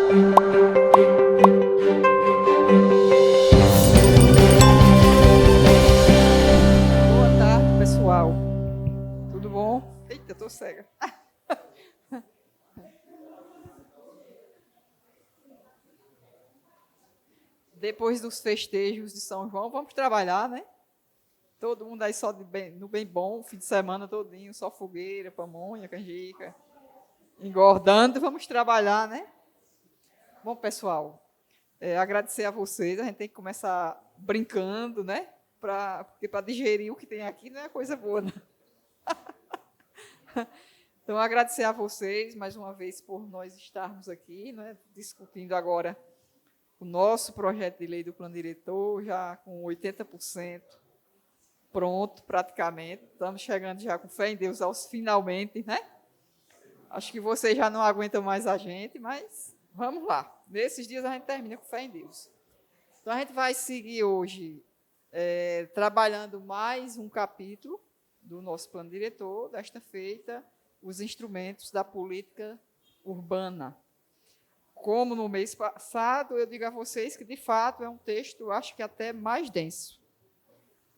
Boa tarde, pessoal. Tudo bom? Eita, tô cega. Depois dos festejos de São João, vamos trabalhar, né? Todo mundo aí só no bem bom, fim de semana todinho, só fogueira, pamonha, canjica, engordando, vamos trabalhar, né? Bom, pessoal, agradecer a vocês, a gente tem que começar brincando, né? Porque para digerir o que tem aqui não é coisa boa, né? Então, agradecer a vocês mais uma vez por nós estarmos aqui, né? Discutindo agora o nosso projeto de lei do plano diretor, já com 80% pronto, praticamente. Estamos chegando já com fé em Deus aos finalmente, né? Acho que vocês já não aguentam mais a gente, mas vamos lá. Nesses dias a gente termina com fé em Deus. Então, a gente vai seguir hoje trabalhando mais um capítulo do nosso plano diretor, desta feita, os instrumentos da política urbana. Como no mês passado, eu digo a vocês que, de fato, é um texto, acho que até mais denso.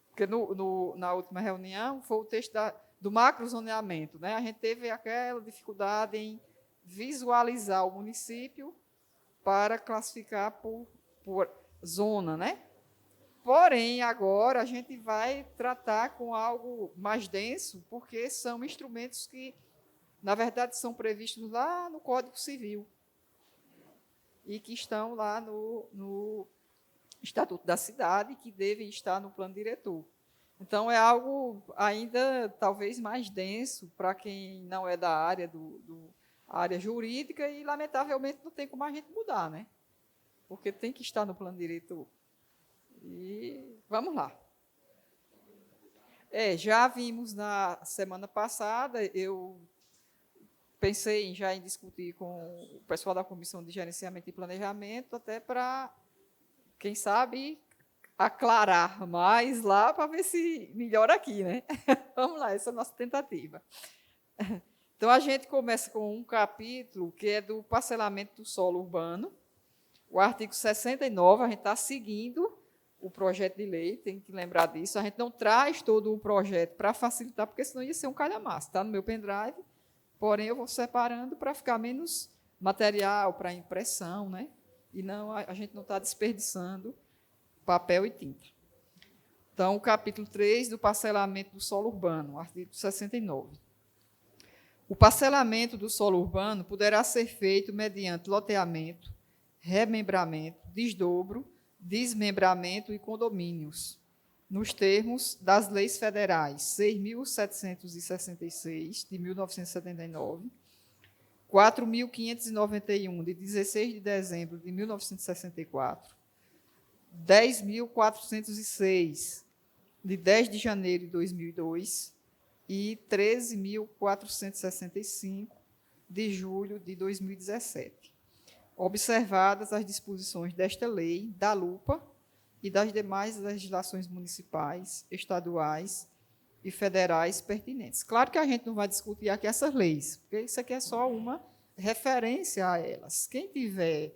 Porque na última reunião foi o texto do macrozoneamento, né? A gente teve aquela dificuldade em visualizar o município para classificar por zona, né? Porém, agora a gente vai tratar com algo mais denso, porque são instrumentos que, na verdade, são previstos lá no Código Civil e que estão lá no Estatuto da Cidade, que devem estar no plano diretor. Então, é algo ainda talvez mais denso para quem não é da área, área jurídica e, lamentavelmente, não tem como a gente mudar, né? Porque tem que estar no plano diretor. E vamos lá. Já vimos na semana passada, eu pensei já em discutir com o pessoal da Comissão de Gerenciamento e Planejamento, até para, quem sabe, aclarar mais lá, para ver se melhora aqui, né? Vamos lá, essa é a nossa tentativa. Então, a gente começa com um capítulo que é do parcelamento do solo urbano, o artigo 69, a gente está seguindo o projeto de lei, tem que lembrar disso, a gente não traz todo o projeto para facilitar, porque senão ia ser um calhamaço, está no meu pendrive, porém eu vou separando para ficar menos material para impressão, né? E não, a gente não está desperdiçando papel e tinta. Então, o capítulo 3 do parcelamento do solo urbano, artigo 69. O parcelamento do solo urbano poderá ser feito mediante loteamento, remembramento, desdobro, desmembramento e condomínios, nos termos das leis federais 6.766, de 1979, 4.591, de 16 de dezembro de 1964, 10.406, de 10 de janeiro de 2002, e 13.465, de julho de 2017. Observadas as disposições desta lei, da LUPA e das demais legislações municipais, estaduais e federais pertinentes. Claro que a gente não vai discutir aqui essas leis, porque isso aqui é só uma referência a elas. Quem tiver,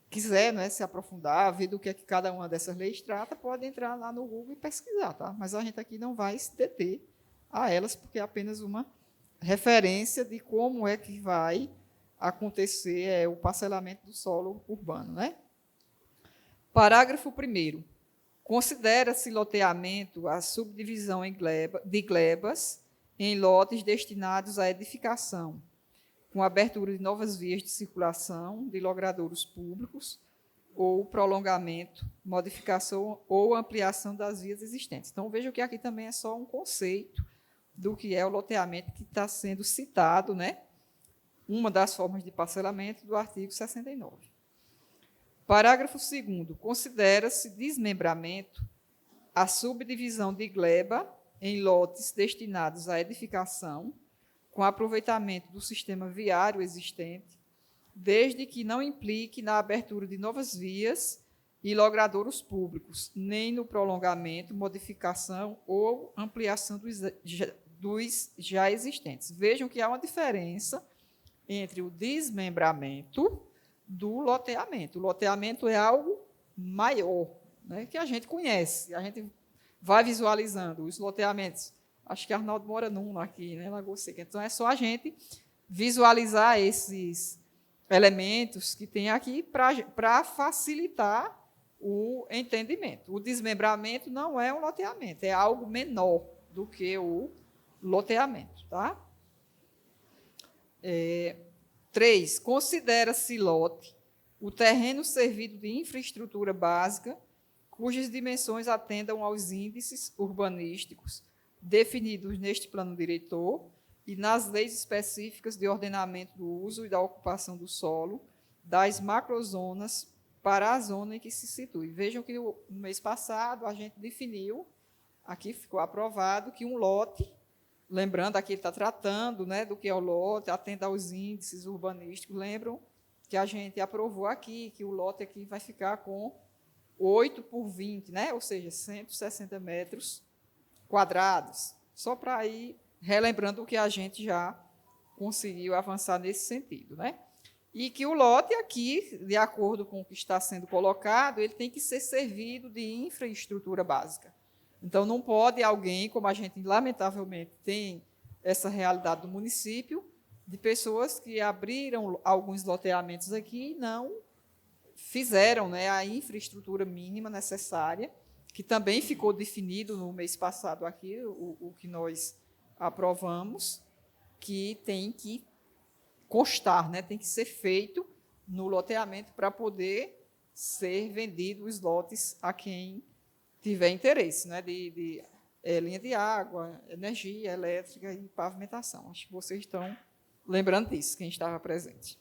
quiser, né, se aprofundar, ver do que é que cada uma dessas leis trata, pode entrar lá no Google e pesquisar, tá? Mas a gente aqui não vai se deter a elas, porque é apenas uma referência de como é que vai acontecer o parcelamento do solo urbano, né? Parágrafo 1º. Considera-se loteamento a subdivisão de glebas em lotes destinados à edificação, com abertura de novas vias de circulação de logradouros públicos ou prolongamento, modificação ou ampliação das vias existentes. Então, vejam que aqui também é só um conceito do que é o loteamento que está sendo citado, né? Uma das formas de parcelamento do artigo 69. Parágrafo 2º. Considera-se desmembramento a subdivisão de gleba em lotes destinados à edificação, com aproveitamento do sistema viário existente, desde que não implique na abertura de novas vias e logradouros públicos, nem no prolongamento, modificação ou ampliação dos já existentes. Vejam que há uma diferença entre o desmembramento do loteamento. O loteamento é algo maior, né, que a gente conhece, a gente vai visualizando os loteamentos. Acho que Arnaldo mora num aqui, né, Lagoa Seca. Então, é só a gente visualizar esses elementos que tem aqui para facilitar o entendimento. O desmembramento não é um loteamento, é algo menor do que o loteamento. Tá? 3. Considera-se lote o terreno servido de infraestrutura básica cujas dimensões atendam aos índices urbanísticos definidos neste plano diretor e nas leis específicas de ordenamento do uso e da ocupação do solo das macrozonas para a zona em que se situa. Vejam que no mês passado a gente definiu, aqui ficou aprovado, que um lote, lembrando, aqui ele está tratando, né, do que é o lote, atenda aos índices urbanísticos, lembram que a gente aprovou aqui, que o lote aqui vai ficar com 8 por 20, né, ou seja, 160 metros quadrados, só para ir relembrando o que a gente já conseguiu avançar nesse sentido, né? E que o lote aqui, de acordo com o que está sendo colocado, ele tem que ser servido de infraestrutura básica. Então, não pode alguém, como a gente lamentavelmente tem essa realidade do município, de pessoas que abriram alguns loteamentos aqui e não fizeram, né, a infraestrutura mínima necessária, que também ficou definido no mês passado aqui, o que nós aprovamos, que tem que constar, né, tem que ser feito no loteamento para poder ser vendido os lotes a quem tiver interesse, né, de linha de água, energia elétrica e pavimentação. Acho que vocês estão lembrando disso, quem estava presente.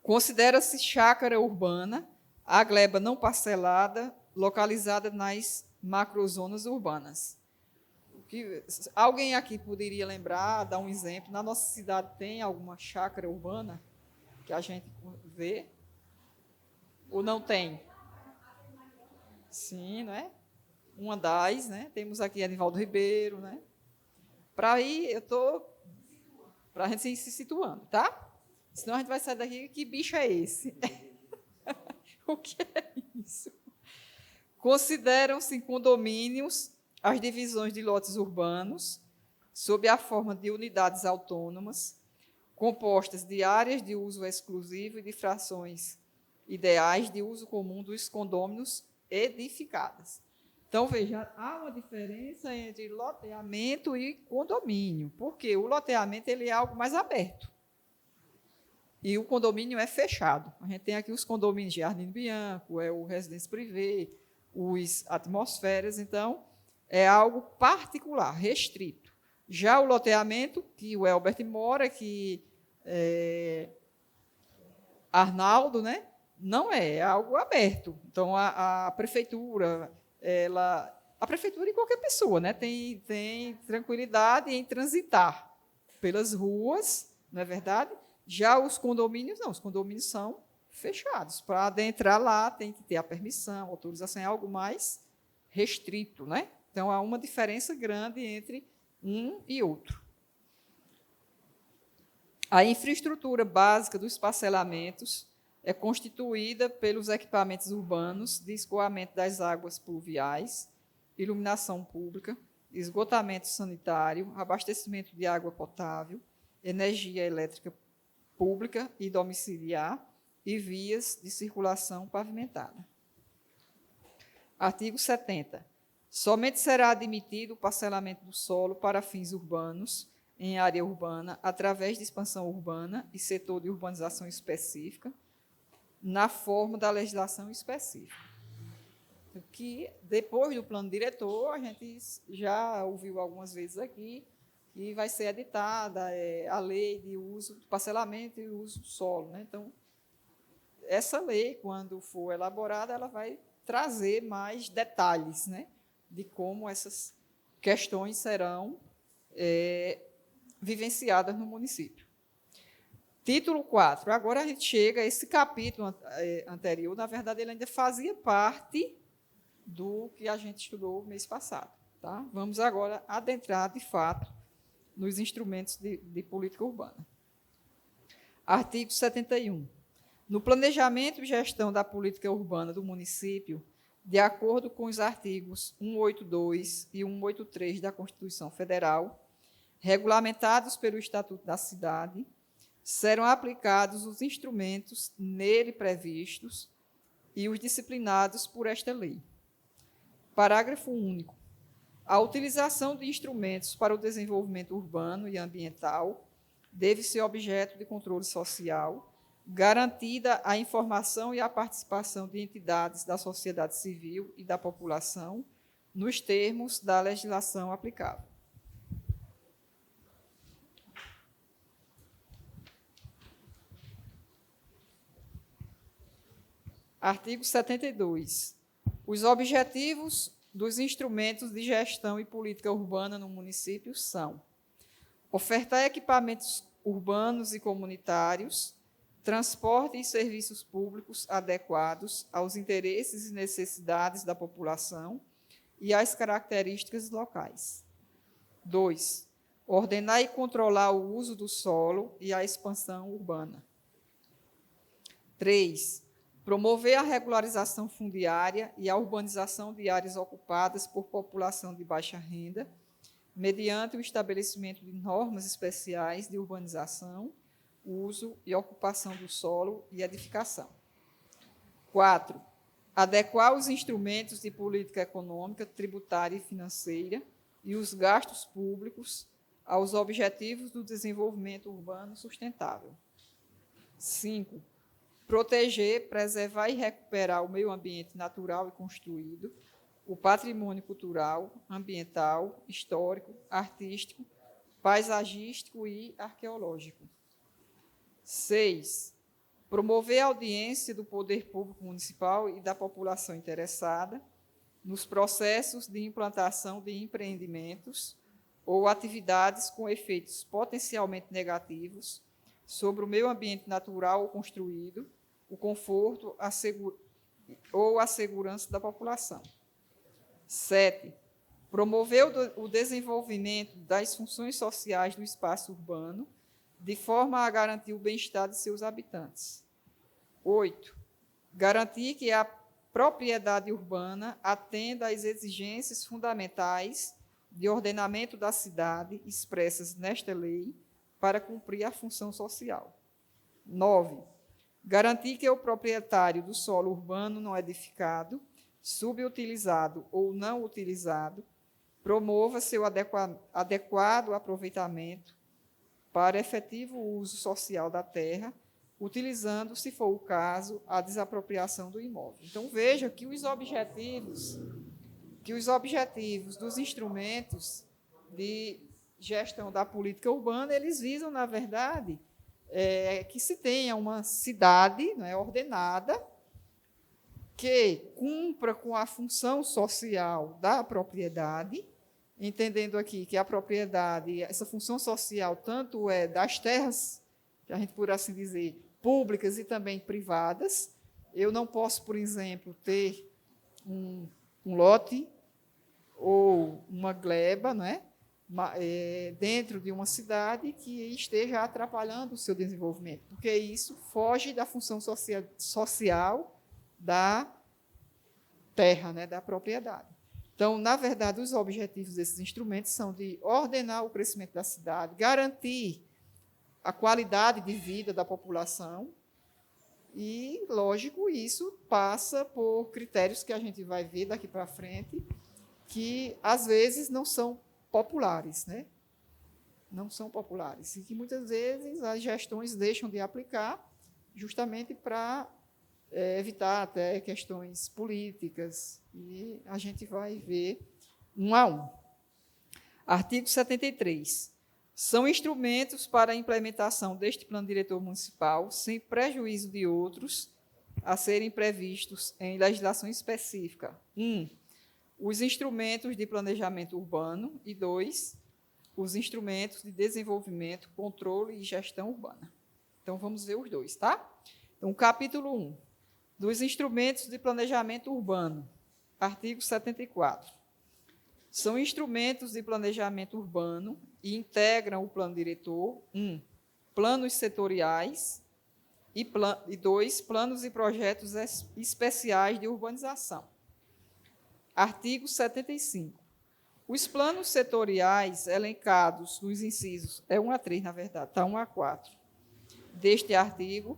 Considera-se chácara urbana a gleba não parcelada localizada nas macrozonas urbanas. Alguém aqui poderia lembrar, dar um exemplo? Na nossa cidade tem alguma chácara urbana que a gente vê? Ou não tem? Sim, não é? Uma das, né? Temos aqui Anivaldo Ribeiro, né? Para aí, para a gente ir se situando, tá? Senão a gente vai sair daqui, que bicho é esse? O que é isso? Consideram-se condomínios as divisões de lotes urbanos, sob a forma de unidades autônomas, compostas de áreas de uso exclusivo e de frações ideais de uso comum dos condôminos edificadas. Então, veja, há uma diferença entre loteamento e condomínio, porque o loteamento ele é algo mais aberto e o condomínio é fechado. A gente tem aqui os condomínios de Jardim Bianco, é o Residência Privê, os Atmosferas, então, é algo particular, restrito. Já o loteamento, que o Elbert mora, que Arnaldo, né, não é algo aberto. Então, a prefeitura, a prefeitura e qualquer pessoa, né, tem tranquilidade em transitar pelas ruas, não é verdade? Já os condomínios, não, os condomínios são fechados. Para adentrar lá, tem que ter a permissão, a autorização, é algo mais restrito, né? Então, há uma diferença grande entre um e outro. A infraestrutura básica dos parcelamentos é constituída pelos equipamentos urbanos de escoamento das águas pluviais, iluminação pública, esgotamento sanitário, abastecimento de água potável, energia elétrica pública e domiciliar e vias de circulação pavimentada. Artigo 70. Somente será admitido o parcelamento do solo para fins urbanos, em área urbana, através de expansão urbana e setor de urbanização específica, na forma da legislação específica. Que, depois do plano diretor, a gente já ouviu algumas vezes aqui, que vai ser editada a lei de uso, parcelamento e uso do solo, né? Então, essa lei, quando for elaborada, ela vai trazer mais detalhes, né, de como essas questões serão vivenciadas no município. Título 4. Agora a gente chega a esse capítulo anterior, na verdade, ele ainda fazia parte do que a gente estudou mês passado. Tá? Vamos agora adentrar, de fato, nos instrumentos de política urbana. Artigo 71. No planejamento e gestão da política urbana do município, de acordo com os artigos 182 e 183 da Constituição Federal, regulamentados pelo Estatuto da Cidade, serão aplicados os instrumentos nele previstos e os disciplinados por esta lei. Parágrafo único. A utilização de instrumentos para o desenvolvimento urbano e ambiental deve ser objeto de controle social, garantida a informação e a participação de entidades da sociedade civil e da população, nos termos da legislação aplicável. Artigo 72. Os objetivos dos instrumentos de gestão e política urbana no município são: ofertar equipamentos urbanos e comunitários, transporte e serviços públicos adequados aos interesses e necessidades da população e às características locais. 2. Ordenar e controlar o uso do solo e a expansão urbana. 3. Promover a regularização fundiária e a urbanização de áreas ocupadas por população de baixa renda, mediante o estabelecimento de normas especiais de urbanização, uso e ocupação do solo e edificação. 4. Adequar os instrumentos de política econômica, tributária e financeira e os gastos públicos aos objetivos do desenvolvimento urbano sustentável. 5. Proteger, preservar e recuperar o meio ambiente natural e construído, o patrimônio cultural, ambiental, histórico, artístico, paisagístico e arqueológico. 6. Promover a audiência do poder público municipal e da população interessada nos processos de implantação de empreendimentos ou atividades com efeitos potencialmente negativos sobre o meio ambiente natural ou construído, o conforto ou a segurança da população. 7. Promover o desenvolvimento das funções sociais do espaço urbano, de forma a garantir o bem-estar de seus habitantes. 8. Garantir que a propriedade urbana atenda às exigências fundamentais de ordenamento da cidade expressas nesta lei para cumprir a função social. 9. Garantir que o proprietário do solo urbano não edificado, subutilizado ou não utilizado, promova seu adequado aproveitamento para efetivo uso social da terra, utilizando, se for o caso, a desapropriação do imóvel. Então, veja que os objetivos dos instrumentos de gestão da política urbana, eles visam, na verdade, que se tenha uma cidade, não é, ordenada, que cumpra com a função social da propriedade, entendendo aqui que a propriedade, essa função social, tanto é das terras, que a gente por assim dizer, públicas e também privadas. Eu não posso, por exemplo, ter um lote ou uma gleba, não é? Dentro de uma cidade que esteja atrapalhando o seu desenvolvimento, porque isso foge da função social da terra, né, da propriedade. Então, na verdade, os objetivos desses instrumentos são de ordenar o crescimento da cidade, garantir a qualidade de vida da população e, lógico, isso passa por critérios que a gente vai ver daqui para frente, que, às vezes, não são populares, né? Não são populares, e que, muitas vezes, as gestões deixam de aplicar justamente para evitar até questões políticas, e a gente vai ver um a um. Artigo 73. São instrumentos para a implementação deste plano diretor municipal, sem prejuízo de outros, a serem previstos em legislação específica. 1. Os instrumentos de planejamento urbano, e 2. Os instrumentos de desenvolvimento, controle e gestão urbana. Então, vamos ver os dois, tá? Então, capítulo 1. Dos instrumentos de planejamento urbano, artigo 74. São instrumentos de planejamento urbano e integram o plano diretor: 1. planos setoriais e 2, planos e projetos especiais de urbanização. Artigo 75. Os planos setoriais elencados nos incisos, é 1 a 3, na verdade, está 1 a 4, deste artigo,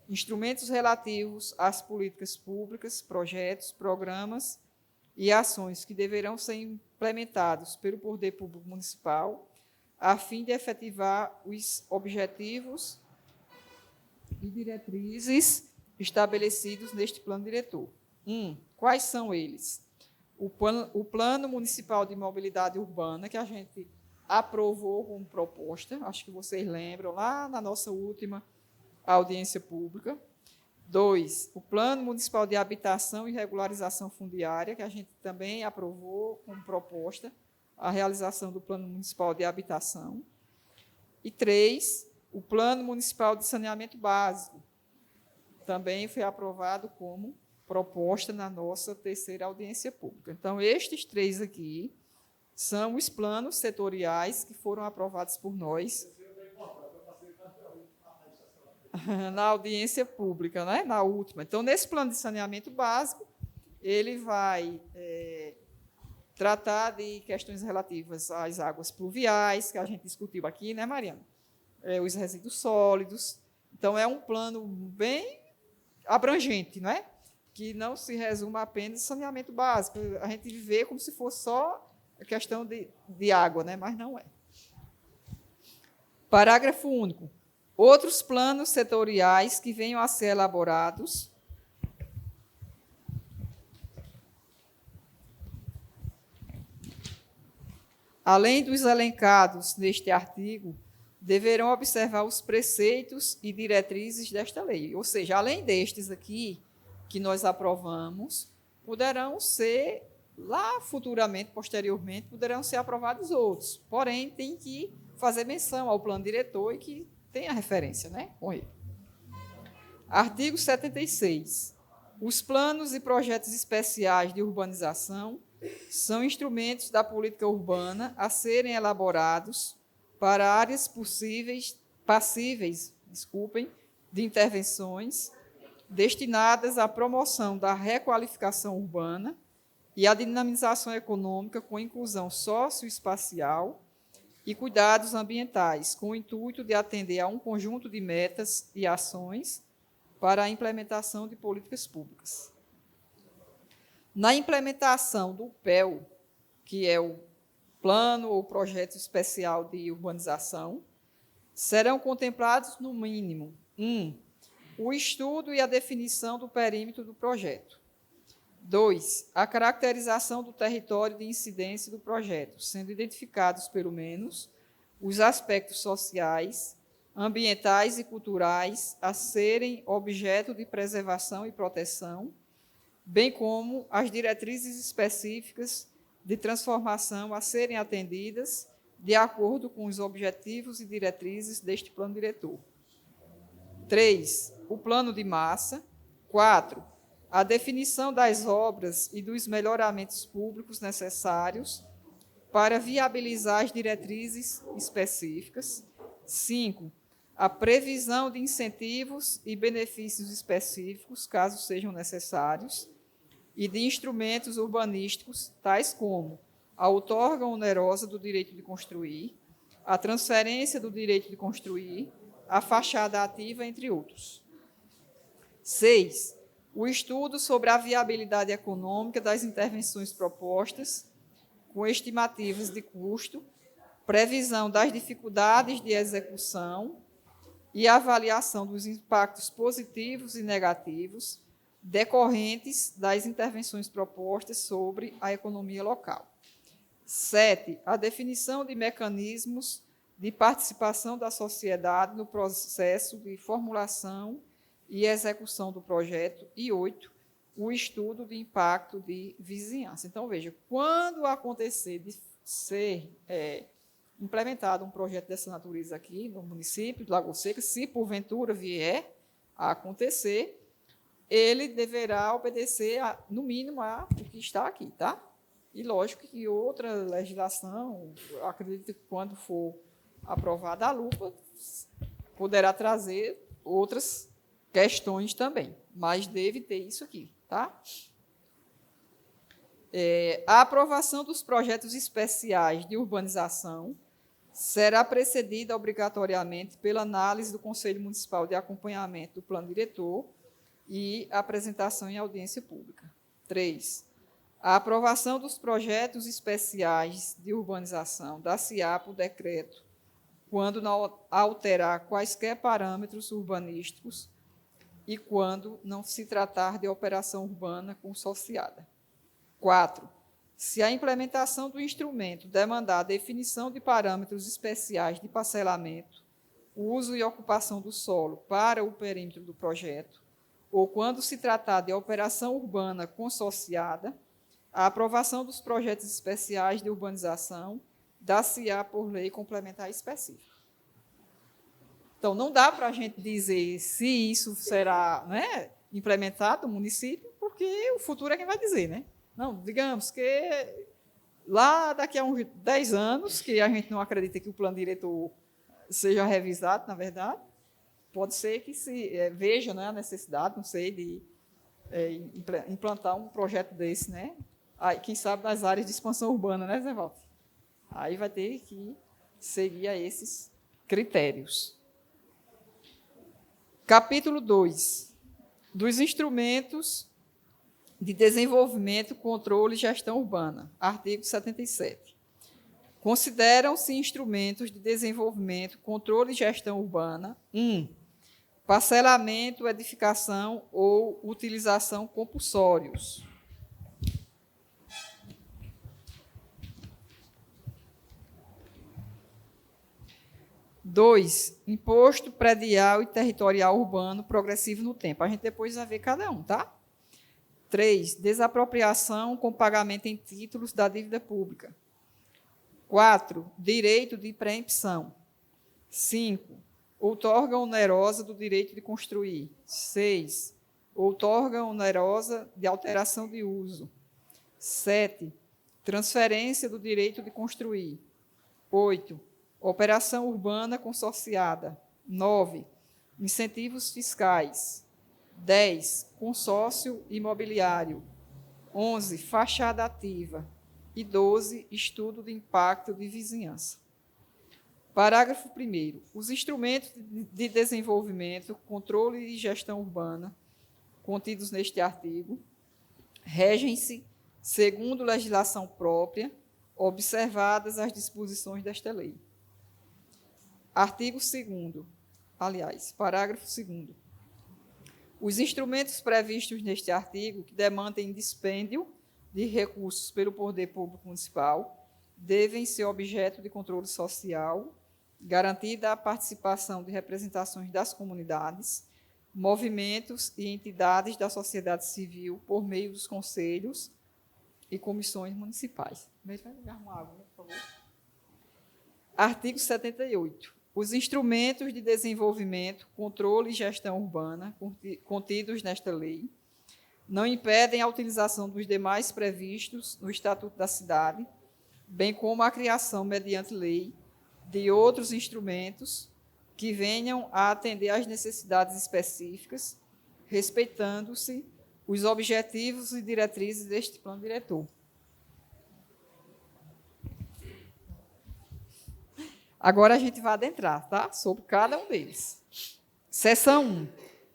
instrumentos relativos às políticas públicas, projetos, programas e ações que deverão ser implementados pelo Poder Público Municipal a fim de efetivar os objetivos e diretrizes estabelecidos neste plano diretor. Quais são eles? O Plano Municipal de Mobilidade Urbana, que a gente aprovou como proposta, acho que vocês lembram, lá na nossa última audiência pública. 2, o Plano Municipal de Habitação e Regularização Fundiária, que a gente também aprovou como proposta a realização do Plano Municipal de Habitação. E 3, o Plano Municipal de Saneamento Básico, também foi aprovado como proposta na nossa terceira audiência pública. Então, estes 3 aqui são os planos setoriais que foram aprovados por nós na audiência pública, né? Na última. Então, nesse plano de saneamento básico, ele vai tratar de questões relativas às águas pluviais, que a gente discutiu aqui, né, Mariana? Os resíduos sólidos. Então, é um plano bem abrangente, não é? Que não se resuma apenas em saneamento básico. A gente vê como se fosse só a questão de água, né? Mas não é. Parágrafo único. Outros planos setoriais que venham a ser elaborados além dos elencados neste artigo, deverão observar os preceitos e diretrizes desta lei. Ou seja, além destes aqui, que nós aprovamos, poderão ser, lá futuramente, posteriormente, poderão ser aprovados outros. Porém, tem que fazer menção ao plano diretor e que tenha referência, né, com ele. Artigo 76. Os planos e projetos especiais de urbanização são instrumentos da política urbana a serem elaborados para áreas passíveis de intervenções destinadas à promoção da requalificação urbana e à dinamização econômica com inclusão socioespacial e cuidados ambientais, com o intuito de atender a um conjunto de metas e ações para a implementação de políticas públicas. Na implementação do PEU, que é o Plano ou Projeto Especial de Urbanização, serão contemplados, no mínimo, o estudo e a definição do perímetro do projeto. 2, a caracterização do território de incidência do projeto, sendo identificados, pelo menos, os aspectos sociais, ambientais e culturais a serem objeto de preservação e proteção, bem como as diretrizes específicas de transformação a serem atendidas de acordo com os objetivos e diretrizes deste plano diretor. 3, o plano de massa. 4, a definição das obras e dos melhoramentos públicos necessários para viabilizar as diretrizes específicas. 5, a previsão de incentivos e benefícios específicos, caso sejam necessários, e de instrumentos urbanísticos, tais como a outorga onerosa do direito de construir, a transferência do direito de construir, a fachada ativa, entre outros. 6, o estudo sobre a viabilidade econômica das intervenções propostas, com estimativas de custo, previsão das dificuldades de execução e avaliação dos impactos positivos e negativos decorrentes das intervenções propostas sobre a economia local. 7, a definição de mecanismos de participação da sociedade no processo de formulação e execução do projeto. E 8, o estudo de impacto de vizinhança. Então, veja, quando acontecer de ser implementado um projeto dessa natureza aqui no município de Lagoa Seca, se porventura vier a acontecer, ele deverá obedecer, no mínimo, o que está aqui, tá? E, lógico, que outra legislação, acredito que quando for aprovada a lupa, poderá trazer outras questões também, mas deve ter isso aqui, tá? A aprovação dos projetos especiais de urbanização será precedida obrigatoriamente pela análise do Conselho Municipal de Acompanhamento do Plano Diretor e apresentação em audiência pública. 3. A aprovação dos projetos especiais de urbanização dar-se-á por decreto, quando não alterar quaisquer parâmetros urbanísticos e quando não se tratar de operação urbana consorciada. 4. Se a implementação do instrumento demandar a definição de parâmetros especiais de parcelamento, uso e ocupação do solo para o perímetro do projeto, ou quando se tratar de operação urbana consorciada, a aprovação dos projetos especiais de urbanização dar-se-á por lei complementar específica. Então, não dá para a gente dizer se isso será, né, implementado no município, porque o futuro é quem vai dizer, né? Não, digamos que lá daqui a uns 10 anos, que a gente não acredita que o plano diretor seja revisado, na verdade, pode ser que se veja, né, a necessidade, não sei, de implantar um projeto desse, né? Aí, quem sabe nas áreas de expansão urbana, né, Zé Walter? Aí vai ter que seguir a esses critérios. Capítulo 2. Dos instrumentos de desenvolvimento, controle e gestão urbana. Artigo 77. Consideram-se instrumentos de desenvolvimento, controle e gestão urbana: 1. Parcelamento, edificação ou utilização compulsórios. 2. Imposto predial e territorial urbano progressivo no tempo. A gente depois vai ver cada um, tá? 3. Desapropriação com pagamento em títulos da dívida pública. 4. Direito de preempção. 5. Outorga onerosa do direito de construir. 6. Outorga onerosa de alteração de uso. 7. Transferência do direito de construir. 8. Operação urbana consorciada. 9. Incentivos fiscais. 10. Consórcio imobiliário. 11. Fachada ativa. E 12. Estudo de impacto de vizinhança. Parágrafo 1º. Os instrumentos de desenvolvimento, controle e gestão urbana contidos neste artigo regem-se segundo legislação própria, observadas as disposições desta lei. Artigo 2º. Parágrafo 2º. Os instrumentos previstos neste artigo que demandem dispêndio de recursos pelo poder público municipal devem ser objeto de controle social, garantida a participação de representações das comunidades, movimentos e entidades da sociedade civil por meio dos conselhos e comissões municipais. Vai pegar uma água, por favor. Artigo 78. Os instrumentos de desenvolvimento, controle e gestão urbana contidos nesta lei não impedem a utilização dos demais previstos no Estatuto da Cidade, bem como a criação, mediante lei, de outros instrumentos que venham a atender às necessidades específicas, respeitando-se os objetivos e diretrizes deste plano diretor. Agora a gente vai adentrar, tá? Sobre cada um deles. Seção 1.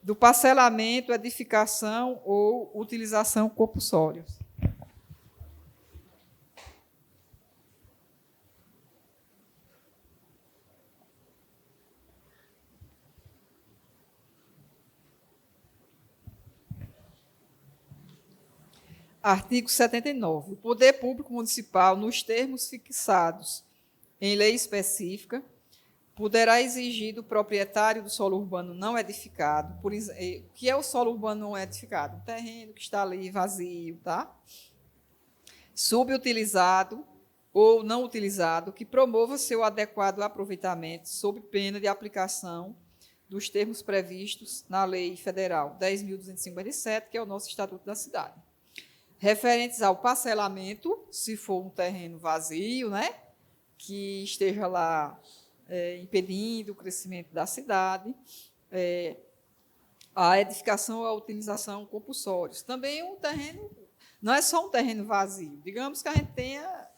Do parcelamento, edificação ou utilização compulsória. Artigo 79. O poder público municipal, nos termos fixados em lei específica, poderá exigir do proprietário do solo urbano não edificado, o que é o solo urbano não edificado? Um terreno que está ali vazio, tá? Subutilizado ou não utilizado, que promova seu adequado aproveitamento, sob pena de aplicação dos termos previstos na Lei Federal 10.257, que é o nosso Estatuto da Cidade. Referentes ao parcelamento, se for um terreno vazio, né, que esteja lá impedindo o crescimento da cidade, a edificação ou a utilização compulsórios. Também um terreno, não é só um terreno vazio. Digamos que a gente tenha,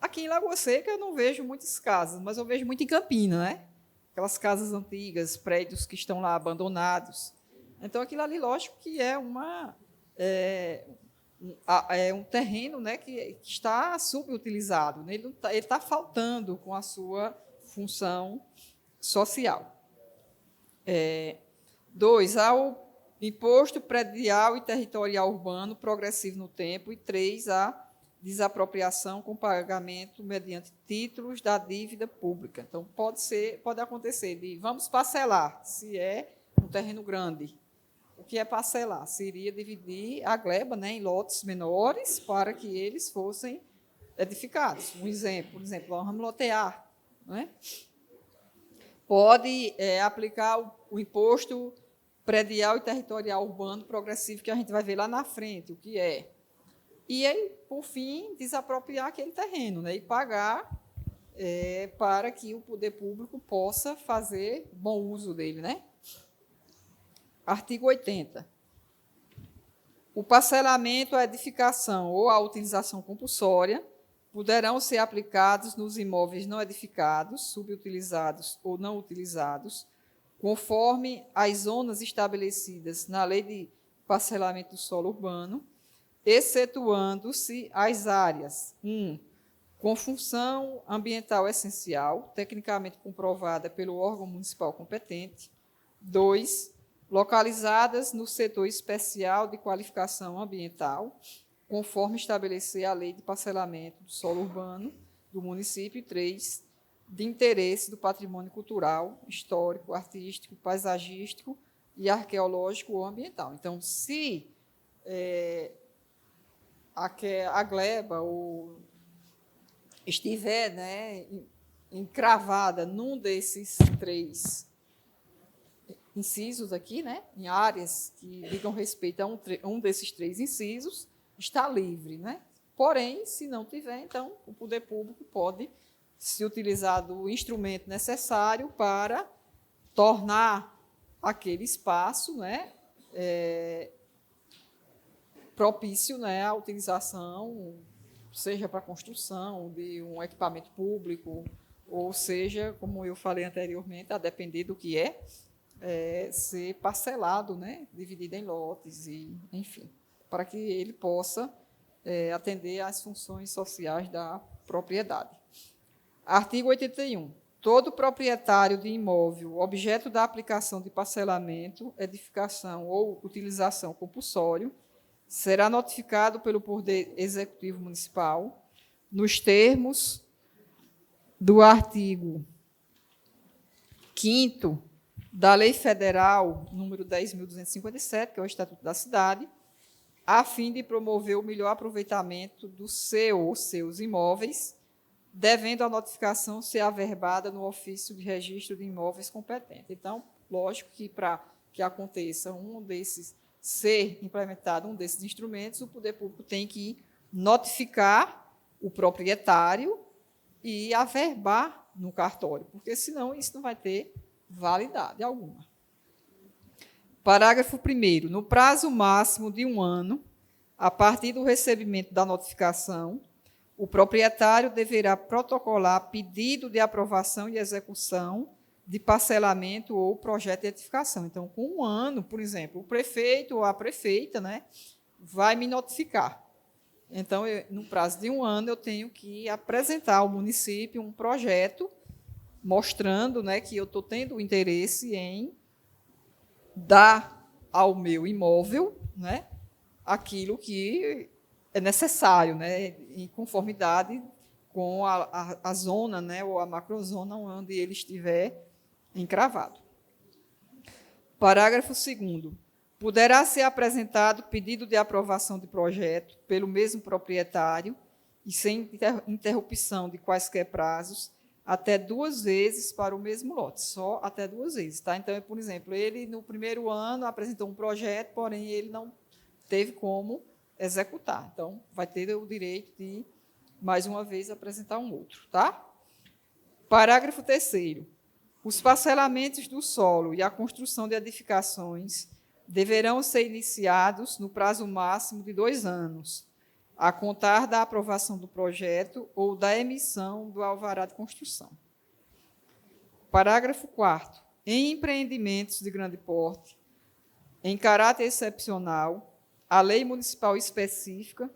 aqui em Lagoa Seca eu não vejo muitas casas, mas eu vejo muito em Campina, né? Aquelas casas antigas, prédios que estão lá abandonados. Então, aquilo ali, lógico que é um terreno, né, que está subutilizado, né? Ele está faltando com a sua função social. 2, ao imposto predial e territorial urbano progressivo no tempo. E 3, a desapropriação com pagamento mediante títulos da dívida pública. Então, pode acontecer de vamos parcelar, se é um terreno grande. O que é parcelar? Seria dividir a gleba, né, em lotes menores para que eles fossem edificados. Por exemplo, vamos lotear. Né? Pode aplicar o imposto predial e territorial urbano progressivo, que a gente vai ver lá na frente, o que é. E aí, por fim, desapropriar aquele terreno, né, e pagar para que o poder público possa fazer bom uso dele. Né? Artigo 80. O parcelamento, a edificação ou a utilização compulsória poderão ser aplicados nos imóveis não edificados, subutilizados ou não utilizados, conforme as zonas estabelecidas na Lei de Parcelamento do Solo Urbano, excetuando-se as áreas 1. Com função ambiental essencial, tecnicamente comprovada pelo órgão municipal competente. 2. Localizadas no setor especial de qualificação ambiental, conforme estabelecer a Lei de Parcelamento do Solo Urbano do município. 3. De interesse do patrimônio cultural, histórico, artístico, paisagístico e arqueológico ou ambiental. Então, se a gleba estiver, né, encravada num desses 3 incisos aqui, né, em áreas que digam respeito a um desses 3 incisos, está livre. Né? Porém, se não tiver, então, o poder público pode se utilizar do instrumento necessário para tornar aquele espaço, né, propício, né, à utilização, seja para a construção de um equipamento público, ou seja, como eu falei anteriormente, a depender do que ser parcelado, né, dividido em lotes, e, enfim, para que ele possa atender às funções sociais da propriedade. Artigo 81. Todo proprietário de imóvel objeto da aplicação de parcelamento, edificação ou utilização compulsório será notificado pelo Poder Executivo Municipal nos termos do artigo 5º da Lei Federal número 10.257, que é o Estatuto da Cidade, a fim de promover o melhor aproveitamento do seu ou seus imóveis, devendo a notificação ser averbada no ofício de registro de imóveis competente. Então, lógico que para que aconteça ser implementado um desses instrumentos, o poder público tem que notificar o proprietário e averbar no cartório, porque senão isso não vai ter validade alguma. Parágrafo 1º. No prazo máximo de 1 ano, a partir do recebimento da notificação, o proprietário deverá protocolar pedido de aprovação e execução de parcelamento ou projeto de edificação. Então, com 1 ano, por exemplo, o prefeito ou a prefeita, né, vai me notificar. Então, no prazo de 1 ano, eu tenho que apresentar ao município um projeto mostrando, né, que eu estou tendo interesse em dar ao meu imóvel, né, aquilo que é necessário, né, em conformidade com a zona, né, ou a macrozona onde ele estiver encravado. Parágrafo 2º. Poderá ser apresentado pedido de aprovação de projeto pelo mesmo proprietário e sem interrupção de quaisquer prazos, até 2 vezes para o mesmo lote, só até 2 vezes. Tá? Então, por exemplo, ele no primeiro ano apresentou um projeto, porém ele não teve como executar. Então, vai ter o direito de, mais uma vez, apresentar um outro. Tá? Parágrafo 3º. Os parcelamentos do solo e a construção de edificações deverão ser iniciados no prazo máximo de 2 anos, a contar da aprovação do projeto ou da emissão do alvará de construção. Parágrafo 4º. Em empreendimentos de grande porte, em caráter excepcional, a lei municipal específica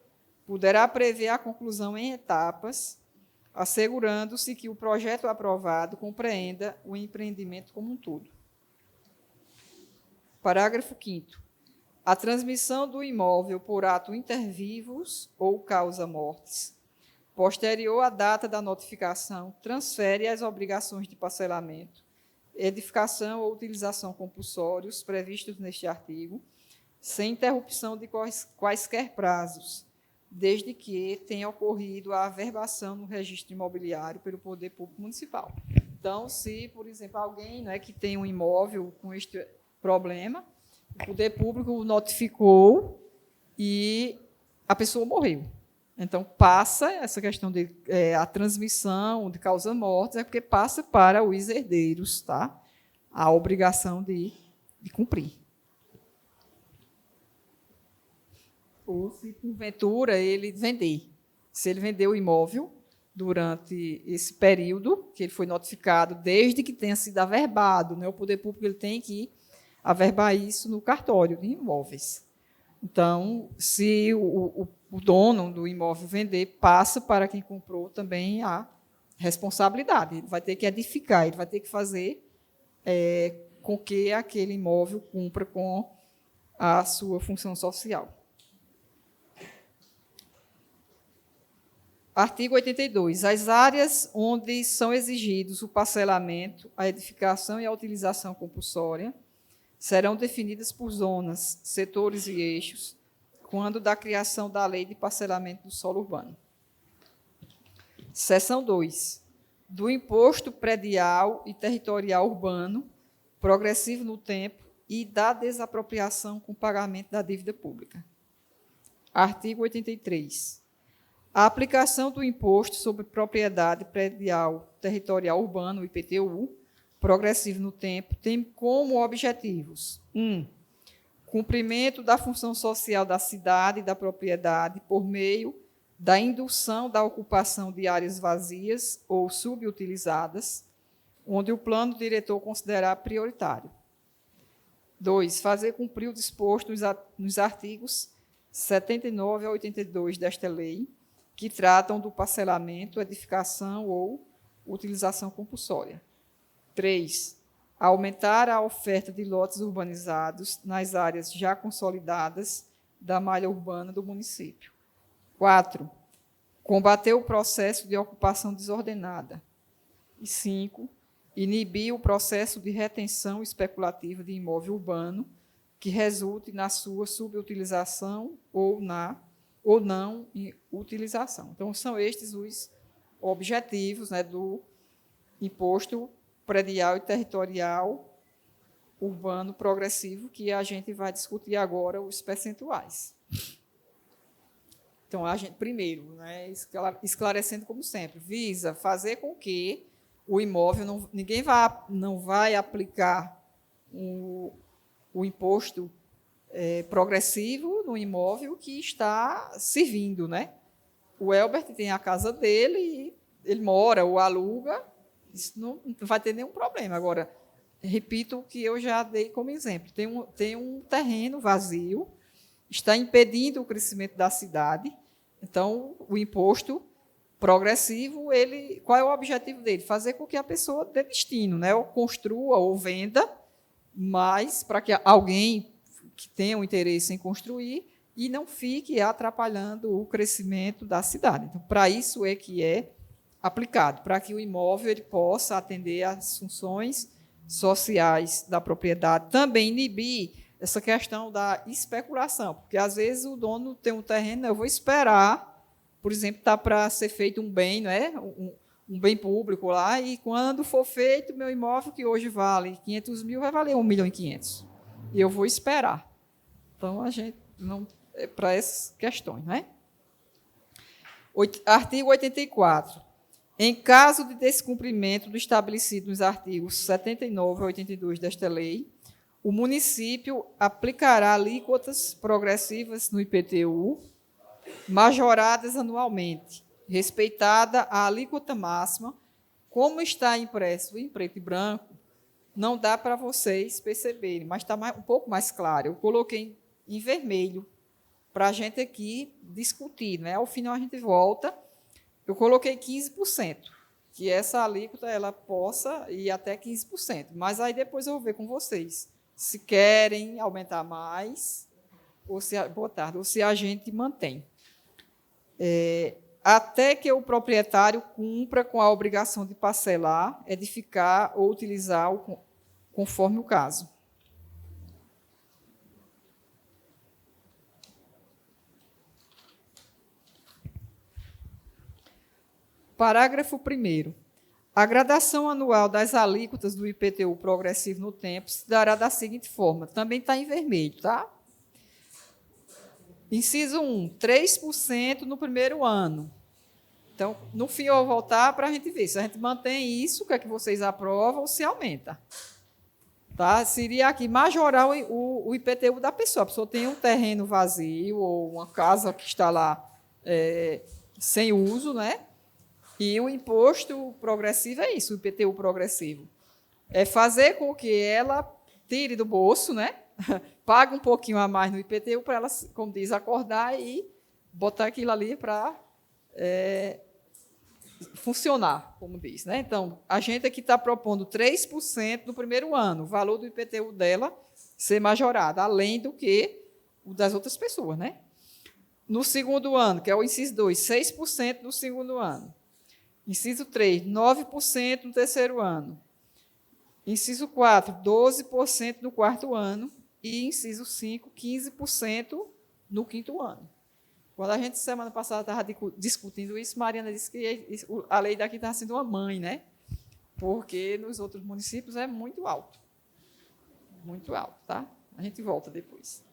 poderá prever a conclusão em etapas, assegurando-se que o projeto aprovado compreenda o empreendimento como um todo. Parágrafo 5º. A transmissão do imóvel por ato inter vivos ou causa-mortes, posterior à data da notificação, transfere as obrigações de parcelamento, edificação ou utilização compulsórios previstos neste artigo, sem interrupção de quaisquer prazos, desde que tenha ocorrido a averbação no registro imobiliário pelo Poder Público Municipal. Então, se, por exemplo, alguém, né, que tem um imóvel com este problema, o Poder Público notificou e a pessoa morreu. Então, passa essa questão de a transmissão de causa-mortes, é porque passa para os herdeiros, tá? A obrigação de cumprir. Ou, se porventura, ele vender. Se ele vender o imóvel durante esse período que ele foi notificado, desde que tenha sido averbado, né? O Poder Público ele tem que averbar isso no cartório de imóveis. Então, se o dono do imóvel vender, passa para quem comprou também a responsabilidade. Ele vai ter que edificar, ele vai ter que fazer com que aquele imóvel cumpra com a sua função social. Artigo 82. As áreas onde são exigidos o parcelamento, a edificação e a utilização compulsória serão definidas por zonas, setores e eixos, quando da criação da Lei de Parcelamento do Solo Urbano. Seção 2. Do imposto predial e territorial urbano, progressivo no tempo, e da desapropriação com pagamento da dívida pública. Artigo 83. A aplicação do Imposto sobre Propriedade Predial Territorial Urbano, IPTU, progressivo no tempo, tem como objetivos: 1. Cumprimento da função social da cidade e da propriedade por meio da indução da ocupação de áreas vazias ou subutilizadas, onde o plano diretor considerar prioritário. 2. Fazer cumprir o disposto nos artigos 79 a 82 desta lei, que tratam do parcelamento, edificação ou utilização compulsória. 3. Aumentar a oferta de lotes urbanizados nas áreas já consolidadas da malha urbana do município. 4. Combater o processo de ocupação desordenada. E 5. Inibir o processo de retenção especulativa de imóvel urbano que resulte na sua subutilização ou não em utilização. Então, são estes os objetivos, né, do imposto predial e territorial urbano progressivo, que a gente vai discutir agora os percentuais. Então, a gente, primeiro, né, esclarecendo como sempre, visa fazer com que o imóvel, ninguém não vai aplicar o imposto progressivo no imóvel que está servindo, né? O Elbert tem a casa dele e ele mora ou aluga, isso não vai ter nenhum problema. Agora, repito o que eu já dei como exemplo. Tem um terreno vazio, está impedindo o crescimento da cidade, então o imposto progressivo, qual é o objetivo dele? Fazer com que a pessoa dê destino, né? Ou construa ou venda, mas para que alguém que tenha um interesse em construir e não fique atrapalhando o crescimento da cidade. Então, para isso é que é aplicado, para que o imóvel ele possa atender às funções sociais da propriedade, também inibir essa questão da especulação, porque às vezes o dono tem um terreno, eu vou esperar, por exemplo, está para ser feito um bem, né? Um bem público lá, e quando for feito, meu imóvel, que hoje vale 500 mil, vai valer 1.500.000. E eu vou esperar. Então, a gente não é para essas questões, né? Artigo 84. Em caso de descumprimento do estabelecido nos artigos 79 a 82 desta lei, o município aplicará alíquotas progressivas no IPTU, majoradas anualmente, respeitada a alíquota máxima. Como está impresso em preto e branco, não dá para vocês perceberem, mas está um pouco mais claro. Eu coloquei em vermelho para a gente aqui discutir, né? Ao final a gente volta. Eu coloquei 15%, que essa alíquota ela possa ir até 15%, mas aí depois eu vou ver com vocês se querem aumentar mais ou se a gente mantém. Até que o proprietário cumpra com a obrigação de parcelar, edificar ou utilizar conforme o caso. Parágrafo 1º. A gradação anual das alíquotas do IPTU progressivo no tempo se dará da seguinte forma. Também está em vermelho, tá? Inciso 1, 3% no primeiro ano. Então, no fim, eu vou voltar para a gente ver se a gente mantém isso, o que é que vocês aprovam, ou se aumenta. Tá? Seria aqui majorar o IPTU da pessoa. A pessoa tem um terreno vazio ou uma casa que está lá sem uso, né? E o imposto progressivo é isso, o IPTU progressivo. É fazer com que ela tire do bolso, né? Pague um pouquinho a mais no IPTU para ela, como diz, acordar e botar aquilo ali para funcionar, como diz. Né? Então, a gente aqui está propondo 3% no primeiro ano, o valor do IPTU dela ser majorado, além do que o das outras pessoas. Né? No segundo ano, que é o inciso 2, 6% no segundo ano. Inciso 3, 9% no terceiro ano. Inciso 4, 12% no quarto ano. E inciso 5, 15% no quinto ano. Quando a gente, semana passada, estava discutindo isso, Mariana disse que a lei daqui estava sendo uma mãe, né? Porque nos outros municípios é muito alto. Muito alto, tá? A gente volta depois.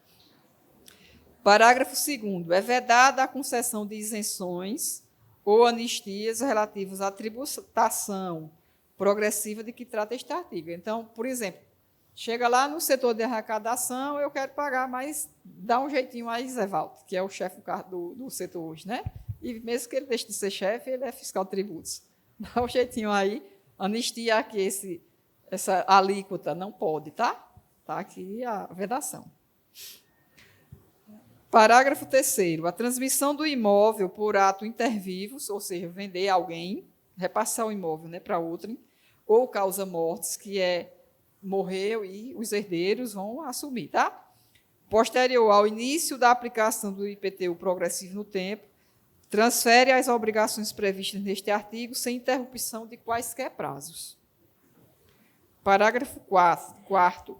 Parágrafo 2º. É vedada a concessão de isenções ou anistias relativas à tributação progressiva de que trata este artigo. Então, por exemplo, chega lá no setor de arrecadação, eu quero pagar, mas dá um jeitinho aí, Zé Valdo, que é o chefe do setor hoje, né? E mesmo que ele deixe de ser chefe, ele é fiscal de tributos. Dá um jeitinho aí, anistia aqui essa alíquota, não pode, tá? Está aqui a vedação. Parágrafo 3º. A transmissão do imóvel por ato inter vivos, ou seja, vender a alguém, repassar o imóvel, né, para outrem, ou causa mortes, que morreu e os herdeiros vão assumir, tá? Posterior ao início da aplicação do IPTU progressivo no tempo, transfere as obrigações previstas neste artigo sem interrupção de quaisquer prazos. Parágrafo 4º.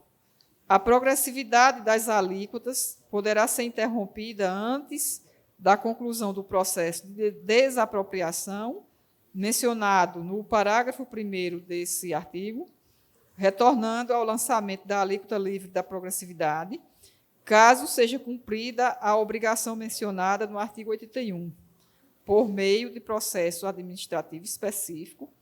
A progressividade das alíquotas poderá ser interrompida antes da conclusão do processo de desapropriação, mencionado no parágrafo 1º desse artigo, retornando ao lançamento da alíquota livre da progressividade, caso seja cumprida a obrigação mencionada no artigo 81, por meio de processo administrativo específico,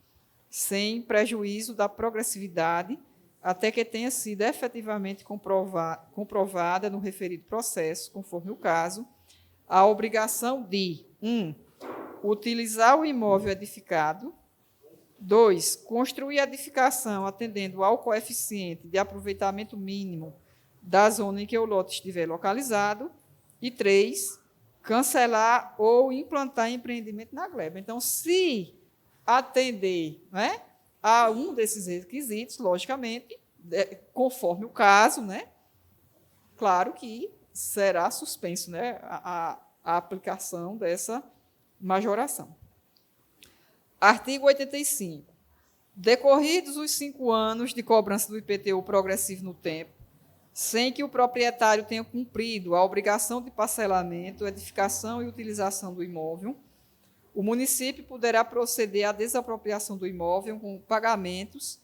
sem prejuízo da progressividade, até que tenha sido efetivamente comprovada no referido processo, conforme o caso, a obrigação de 1. Utilizar o imóvel edificado, 2. Construir a edificação atendendo ao coeficiente de aproveitamento mínimo da zona em que o lote estiver localizado, e 3. Cancelar ou implantar empreendimento na gleba. Então, se atender, né, a um desses requisitos, logicamente, conforme o caso, né, claro que será suspenso, né, a aplicação dessa majoração. Artigo 85. Decorridos os 5 anos de cobrança do IPTU progressivo no tempo, sem que o proprietário tenha cumprido a obrigação de parcelamento, edificação e utilização do imóvel, o município poderá proceder à desapropriação do imóvel com pagamentos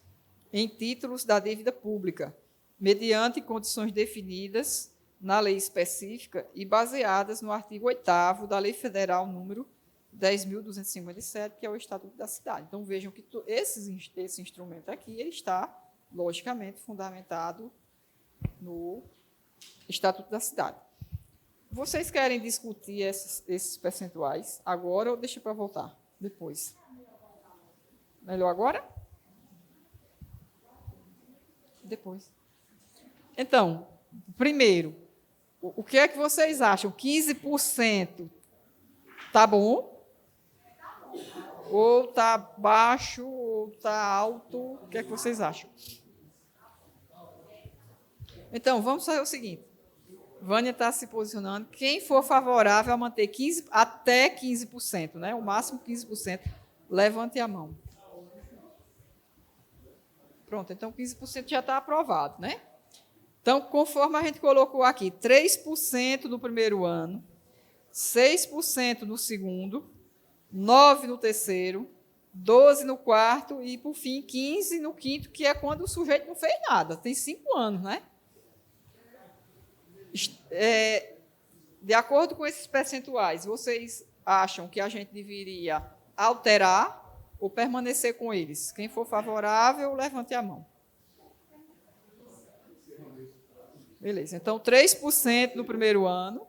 em títulos da dívida pública, mediante condições definidas na lei específica e baseadas no artigo 8º da Lei Federal número 10.257, que é o Estatuto da Cidade. Então, vejam que esse instrumento aqui ele está, logicamente, fundamentado no Estatuto da Cidade. Vocês querem discutir esses percentuais agora ou deixa para voltar depois? Melhor agora? Depois. Então, primeiro, o que é que vocês acham? 15% está bom? Ou está baixo, ou está alto? O que é que vocês acham? Então, vamos fazer o seguinte. Vânia está se posicionando. Quem for favorável a manter até 15%, né? O máximo 15%, levante a mão. Pronto, então 15% já está aprovado, né? Então, conforme a gente colocou aqui, 3% no primeiro ano, 6% no segundo, 9% no terceiro, 12% no quarto e, por fim, 15% no quinto, que é quando o sujeito não fez nada. Tem 5 anos, né? De acordo com esses percentuais, vocês acham que a gente deveria alterar ou permanecer com eles? Quem for favorável, levante a mão. Beleza, então 3% no primeiro ano.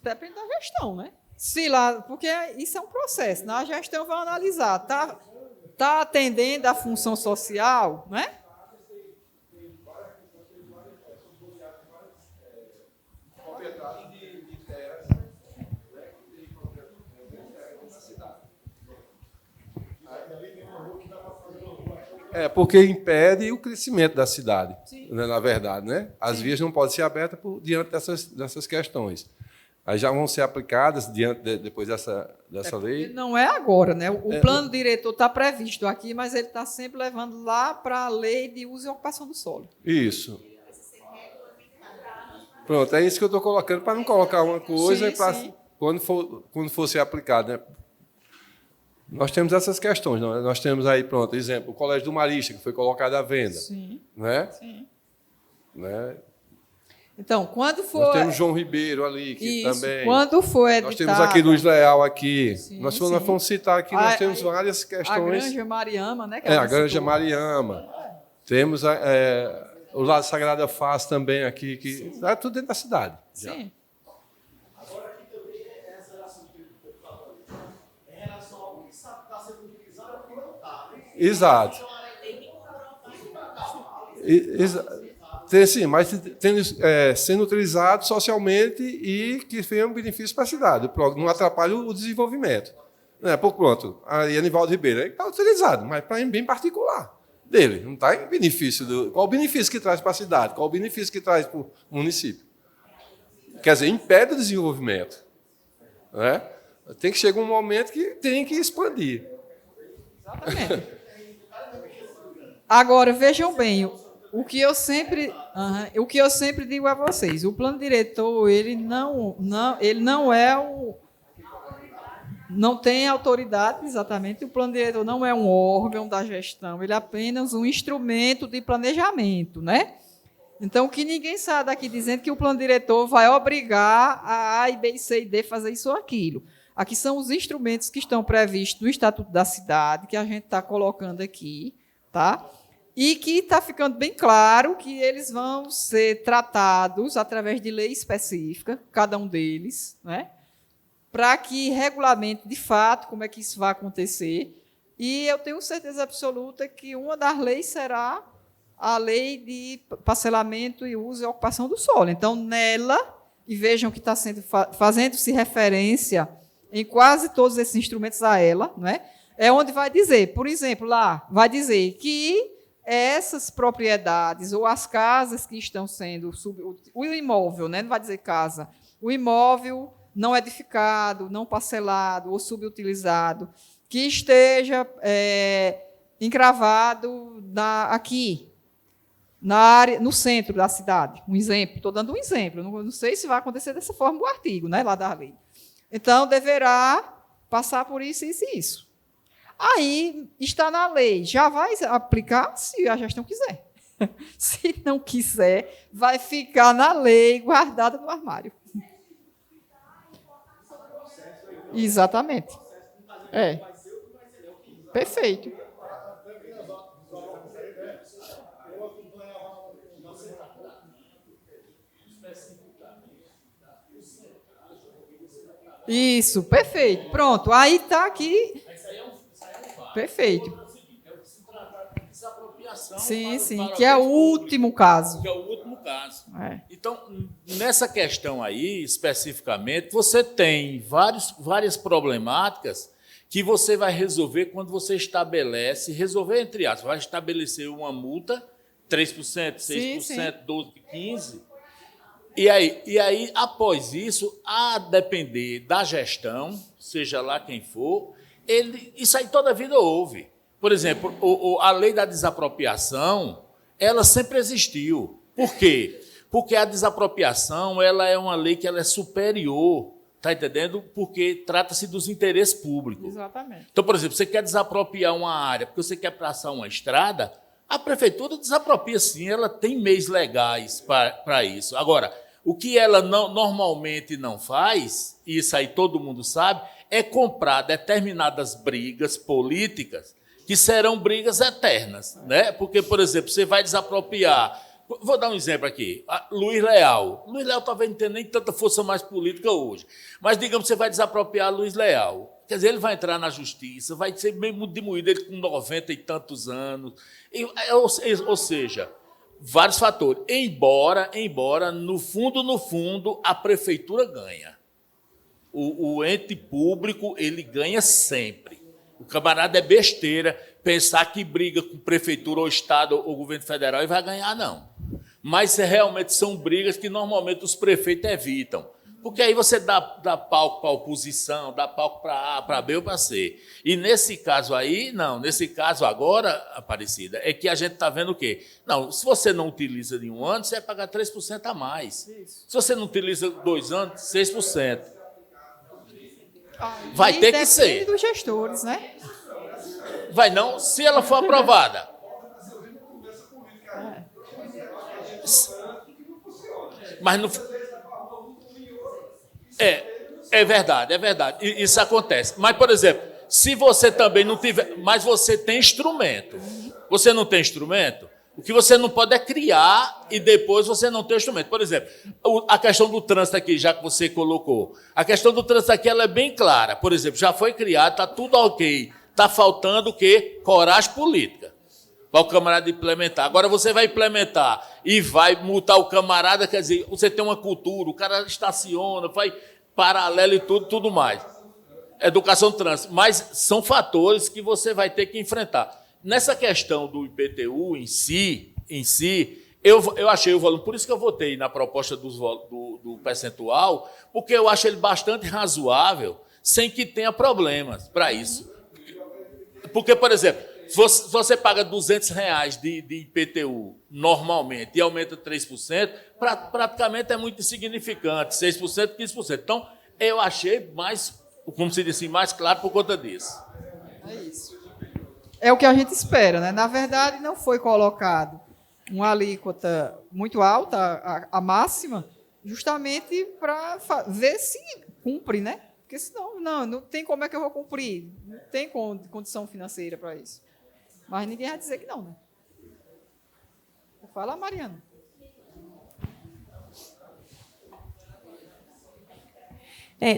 Depende da gestão, né? Se lá, porque isso é um processo, na gestão vai analisar, tá atendendo à função social, né? Porque impede o crescimento da cidade, né, na verdade, né? As Sim. vias não podem ser abertas diante dessas questões. Aí já vão ser aplicadas depois dessa lei. Não é agora, né? O plano diretor está previsto aqui, mas ele está sempre levando lá para a lei de uso e ocupação do solo. Isso. Pronto, é isso que eu estou colocando, para não colocar uma coisa Sim. quando for ser aplicado, né? Nós temos essas questões, não? Nós temos aí, pronto, exemplo, o Colégio do Marista, que foi colocado à venda. Sim. Né? Sim. Né? Então, quando for... Nós temos João Ribeiro ali, que isso, também... quando for editado... Nós temos aqui Luiz Leal aqui. Sim, nós vamos citar aqui, nós temos várias questões... A Granja Mariama, né? A Granja Mariama. Temos o Lado Sagrada Face também aqui, que é tudo dentro da cidade. Sim. Agora, aqui também, essa assunto que eu falou, em relação ao que está sendo utilizado, é o que não está. Exato. Tem, sim, mas sendo utilizado socialmente e que tenha um benefício para a cidade. Não atrapalha o desenvolvimento. Né? Pronto, aí Anivaldo Ribeiro está utilizado, mas para bem particular dele. Não está em benefício. Qual o benefício que traz para a cidade? Qual o benefício que traz para o município? Quer dizer, impede o desenvolvimento. Né? Tem que chegar um momento que tem que expandir. Exatamente. Agora, vejam bem, o que eu sempre digo a vocês, o plano diretor, ele não é não tem autoridade, exatamente, o plano diretor não é um órgão da gestão, ele é apenas um instrumento de planejamento, né? Então, que ninguém saia daqui dizendo que o plano diretor vai obrigar a e B, C e D fazer isso ou aquilo. Aqui são os instrumentos que estão previstos no Estatuto da Cidade, que a gente está colocando aqui, tá? E que está ficando bem claro que eles vão ser tratados através de lei específica, cada um deles, né? Para que regulamente, de fato, como é que isso vai acontecer. E eu tenho certeza absoluta que uma das leis será a lei de parcelamento e uso e ocupação do solo. Então, nela, e vejam que está fazendo-se referência em quase todos esses instrumentos a ela, não é? É onde vai dizer, por exemplo, lá, vai dizer que essas propriedades ou as casas que estão sendo... o imóvel, né? Não vai dizer casa. O imóvel não edificado, não parcelado ou subutilizado, que esteja encravado aqui, na área, no centro da cidade. Um exemplo, estou dando um exemplo, não sei se vai acontecer dessa forma o artigo, né, lá da lei. Então, deverá passar por isso, isso e isso. Aí, está na lei, já vai aplicar se a gestão quiser. Se não quiser, vai ficar na lei, guardada no armário. Exatamente. É. Perfeito. Isso, perfeito. Pronto, aí está aqui. Perfeito. Sim, sim, que é o último caso. Que é o último caso. É. Então, nessa questão aí, especificamente, você tem várias problemáticas que você vai resolver quando você estabelece, resolver entre aspas, vai estabelecer uma multa, 3%, 6%, Sim. 12%, 15%. E aí, após isso, a depender da gestão, seja lá quem for, isso aí toda a vida houve. Por exemplo, a lei da desapropriação, ela sempre existiu. Por quê? Porque a desapropriação ela é uma lei que ela é superior, está entendendo? Porque trata-se dos interesses públicos. Exatamente. Então, por exemplo, você quer desapropriar uma área porque você quer passar uma estrada, a prefeitura desapropria sim, ela tem meios legais para isso. Agora, o que ela normalmente não faz, e isso aí todo mundo sabe, é comprar determinadas brigas políticas que serão brigas eternas, né? Porque, por exemplo, você vai desapropriar. Vou dar um exemplo aqui. Luiz Leal. Luiz Leal talvez não tenha nem tanta força mais política hoje. Mas, digamos, você vai desapropriar Luiz Leal. Quer dizer, ele vai entrar na justiça, vai ser meio diminuído, ele com 90 e tantos anos. Ou seja, vários fatores. Embora, no fundo, a prefeitura ganha. O ente público, ele ganha sempre. O camarada é besteira pensar que briga com prefeitura ou Estado ou governo federal e vai ganhar, não. Mas realmente são brigas que normalmente os prefeitos evitam. Porque aí você dá palco para a oposição, dá palco para A, para B ou para C. E nesse caso aí, não. Nesse caso agora, Aparecida, é que a gente está vendo o quê? Não, se você não utiliza em um ano, você vai pagar 3% a mais. Isso. Se você não utiliza 2 anos, 6%. Vai ter que ser. Depende dos gestores, né? Vai não, se ela for aprovada. Mas não. É verdade. Isso acontece. Mas, por exemplo, se você também não tiver. Mas você tem instrumento. Você não tem instrumento? O que você não pode é criar e depois você não tem instrumento. Por exemplo, a questão do trânsito aqui, já que você colocou. A questão do trânsito aqui ela é bem clara. Por exemplo, já foi criado, está tudo ok. Está faltando o quê? Coragem política para o camarada implementar. Agora você vai implementar e vai multar o camarada, quer dizer, você tem uma cultura, o cara estaciona, faz paralelo e tudo mais. Educação do trânsito. Mas são fatores que você vai ter que enfrentar. Nessa questão do IPTU em si, eu achei o volume, por isso que eu votei na proposta do percentual, porque eu acho ele bastante razoável, sem que tenha problemas para isso. Porque, por exemplo, se você paga R$200 de IPTU normalmente e aumenta 3%, praticamente é muito insignificante, 6%, 15%. Então, eu achei mais, como se diz assim, mais claro por conta disso. É isso. É o que a gente espera, né? Na verdade, não foi colocado uma alíquota muito alta, a máxima, justamente para ver se cumpre, né? Porque senão, não tem como é que eu vou cumprir. Não tem condição financeira para isso. Mas ninguém vai dizer que não, né? Fala, Mariana.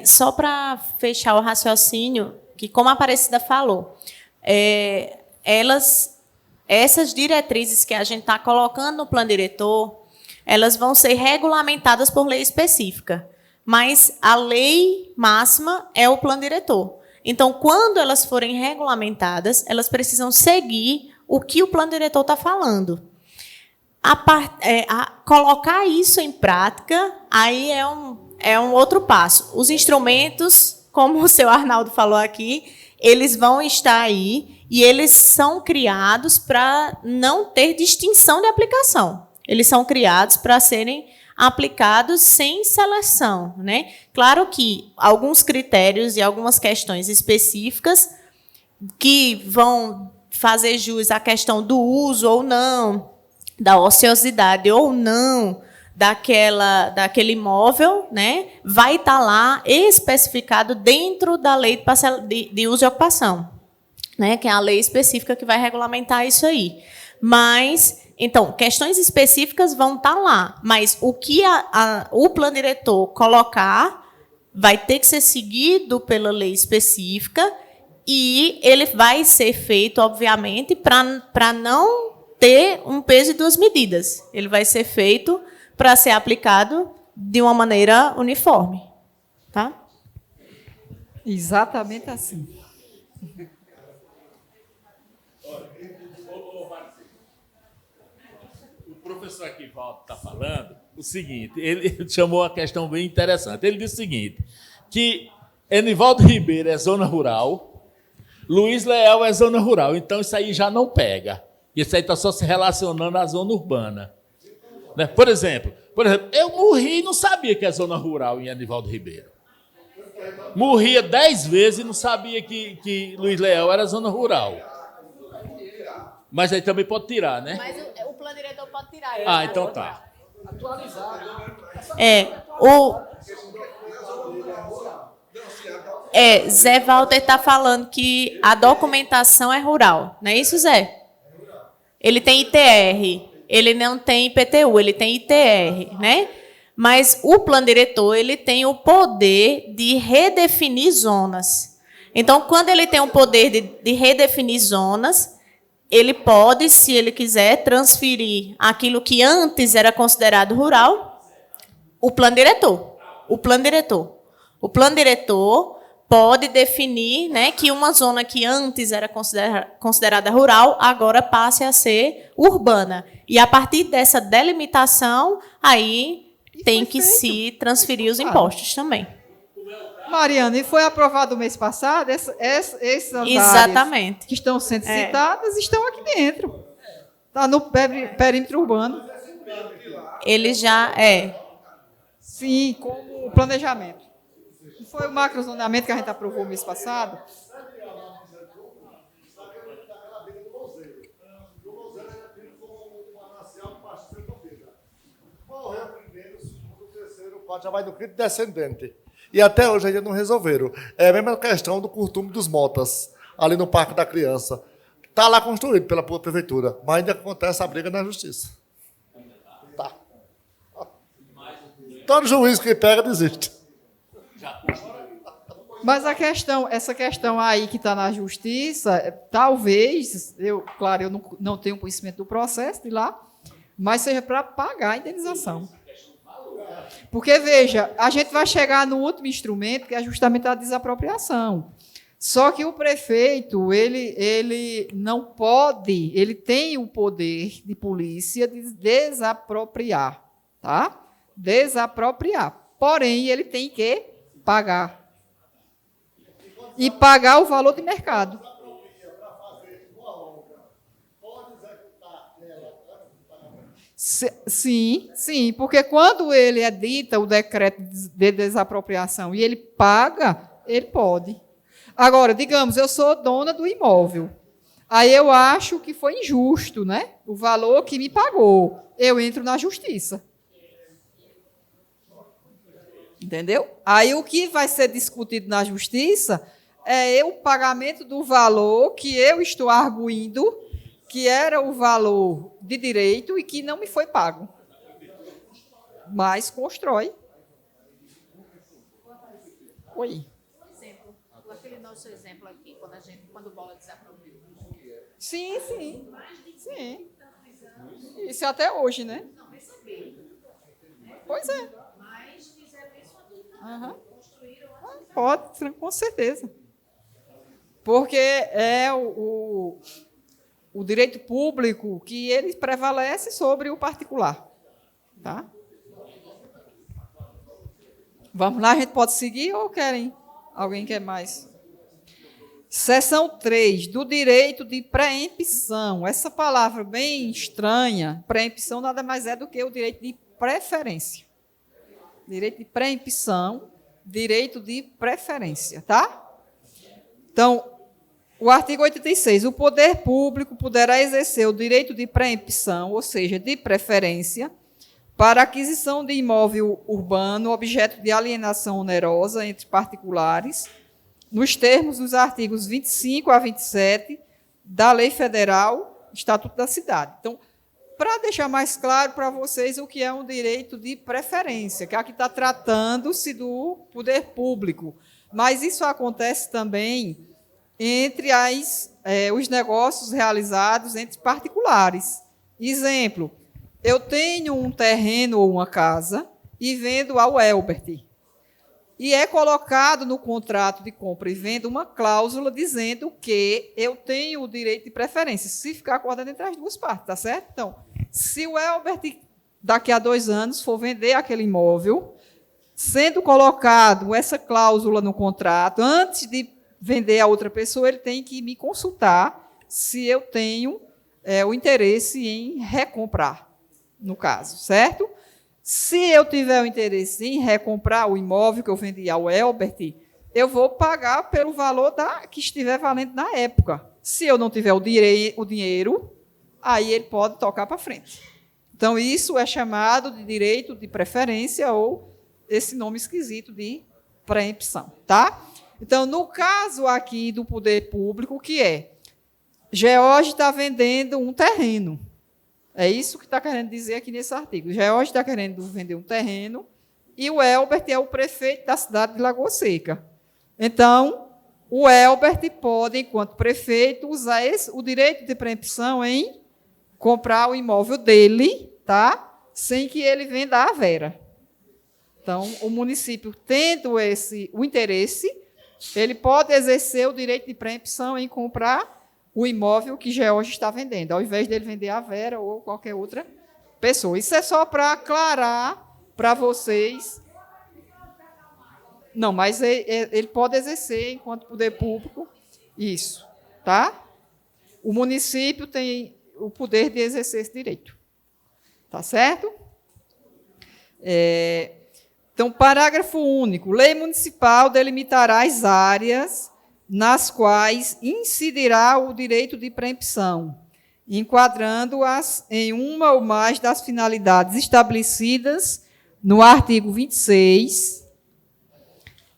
Só para fechar o raciocínio, que como a Aparecida falou, essas diretrizes que a gente está colocando no plano diretor, elas vão ser regulamentadas por lei específica. Mas a lei máxima é o plano diretor. Então, quando elas forem regulamentadas, elas precisam seguir o que o plano diretor está falando. Colocar isso em prática, aí é um outro passo. Os instrumentos, como o seu Arnaldo falou aqui, eles vão estar aí e eles são criados para não ter distinção de aplicação. Eles são criados para serem aplicados sem seleção, né? Claro que alguns critérios e algumas questões específicas que vão fazer jus à questão do uso ou não da ociosidade ou não daquele imóvel, né, vai estar lá especificado dentro da lei de uso e ocupação, né, que é a lei específica que vai regulamentar isso aí. Mas, então, questões específicas vão estar lá, mas o que o plano diretor colocar vai ter que ser seguido pela lei específica e ele vai ser feito, obviamente, para não ter um peso e duas medidas. Ele vai ser feito para ser aplicado de uma maneira uniforme. Tá? Exatamente assim. O professor Equivaldo está falando o seguinte, ele chamou uma questão bem interessante. Ele disse o seguinte, que Enivaldo Ribeiro é zona rural, Luiz Leal é zona rural, então isso aí já não pega. Isso aí está só se relacionando à zona urbana. Né? Por exemplo, eu morri e não sabia que é zona rural em Enivaldo Ribeiro. Morria 10 vezes e não sabia que Luiz Leal era zona rural. Mas aí também pode tirar, né? Mas o plano diretor pode tirar. Ah, então tá. Zé Walter está falando que a documentação é rural. Não é isso, Zé? Ele tem ITR, ele não tem IPTU, ele tem ITR, né? Mas o plano diretor ele tem o poder de redefinir zonas. Então, quando ele tem o poder de redefinir zonas, ele pode, se ele quiser, transferir aquilo que antes era considerado rural, o plano diretor. O plano diretor pode definir, né, que uma zona que antes era considerada rural, agora passe a ser urbana. E, a partir dessa delimitação, aí tem que se transferir os impostos também. Mariana, e foi aprovado o mês passado, essas Exatamente. áreas que estão sendo citadas estão aqui dentro. Está no perímetro urbano. Ele já Sim, como planejamento. Não foi o macrozoneamento que a gente aprovou o mês passado? Morreu primeiro, segundo, terceiro, quarto, já vai do quinto descendente. E até hoje ainda não resolveram. É a mesma questão do curtume dos motas, ali no Parque da Criança. Está lá construído pela prefeitura, mas ainda acontece a briga na justiça. Tá. Todo juiz que pega desiste. Mas essa questão aí que está na justiça, talvez, claro, eu não tenho conhecimento do processo de lá, mas seja para pagar a indenização. Porque, veja, a gente vai chegar no último instrumento, que é justamente a desapropriação. Só que o prefeito, ele não pode, ele tem o poder de polícia de desapropriar, tá? Desapropriar. Porém, ele tem que pagar. E pagar o valor de mercado. Sim, porque quando ele edita o decreto de desapropriação e ele paga, ele pode. Agora, digamos, eu sou dona do imóvel. Aí eu acho que foi injusto, né? O valor que me pagou. Eu entro na justiça. Entendeu? Aí o que vai ser discutido na justiça é o pagamento do valor que eu estou arguindo que era o valor de direito e que não me foi pago. Mas constrói. Oi. Exemplo, aquele nosso exemplo aqui, quando o bola desapropria. Sim. Isso até hoje, né? Não, receber. Pois é. Mas fizeram isso aqui. Construíram Pode, com certeza. Porque é o direito público que ele prevalece sobre o particular. Tá? Vamos lá, a gente pode seguir ou querem? Alguém quer mais? Seção 3, do direito de preempção. Essa palavra bem estranha, preempção nada mais é do que o direito de preferência. Direito de preempção, direito de preferência, tá? Então, O artigo 86. O poder público poderá exercer o direito de preempção, ou seja, de preferência, para aquisição de imóvel urbano, objeto de alienação onerosa entre particulares, nos termos dos artigos 25 a 27 da Lei Federal, Estatuto da Cidade. Então, para deixar mais claro para vocês o que é um direito de preferência, que aqui está tratando-se do poder público, mas isso acontece também entre os negócios realizados entre particulares. Exemplo, eu tenho um terreno ou uma casa e vendo ao Elbert. E é colocado no contrato de compra e venda uma cláusula dizendo que eu tenho o direito de preferência, se ficar acordado entre as duas partes, tá certo? Então, se o Elbert, daqui a 2 anos, for vender aquele imóvel, sendo colocado essa cláusula no contrato, antes de vender a outra pessoa, ele tem que me consultar se eu tenho o interesse em recomprar, no caso, certo? Se eu tiver o interesse em recomprar o imóvel que eu vendi ao Elbert, eu vou pagar pelo valor que estiver valendo na época. Se eu não tiver o dinheiro, aí ele pode tocar para frente. Então, isso é chamado de direito de preferência ou esse nome esquisito de preempção, tá? Então, no caso aqui do poder público, o que é? George está vendendo um terreno. É isso que está querendo dizer aqui nesse artigo. George está querendo vender um terreno e o Elbert é o prefeito da cidade de Lagoa Seca. Então, o Elbert pode, enquanto prefeito, usar o direito de preempção em comprar o imóvel dele, tá? Sem que ele venda à Vera. Então, o município, tendo o interesse, ele pode exercer o direito de preempção em comprar o imóvel que George está vendendo, ao invés dele vender a Vera ou qualquer outra pessoa. Isso é só para aclarar para vocês. Não, mas ele pode exercer, enquanto poder público, isso, tá? O município tem o poder de exercer esse direito. Tá certo? Então, parágrafo único. Lei municipal delimitará as áreas nas quais incidirá o direito de preempção, enquadrando-as em uma ou mais das finalidades estabelecidas no artigo 26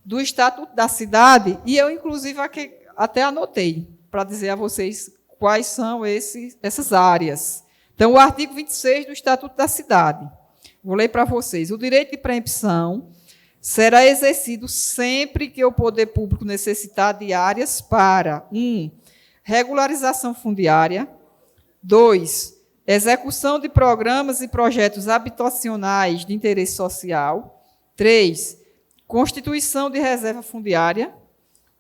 do Estatuto da Cidade, e eu, inclusive, aqui, até anotei, para dizer a vocês quais são essas áreas. Então, o artigo 26 do Estatuto da Cidade. Vou ler para vocês. O direito de preempção será exercido sempre que o poder público necessitar de áreas para 1. Regularização fundiária. 2. Execução de programas e projetos habitacionais de interesse social. 3. Constituição de reserva fundiária.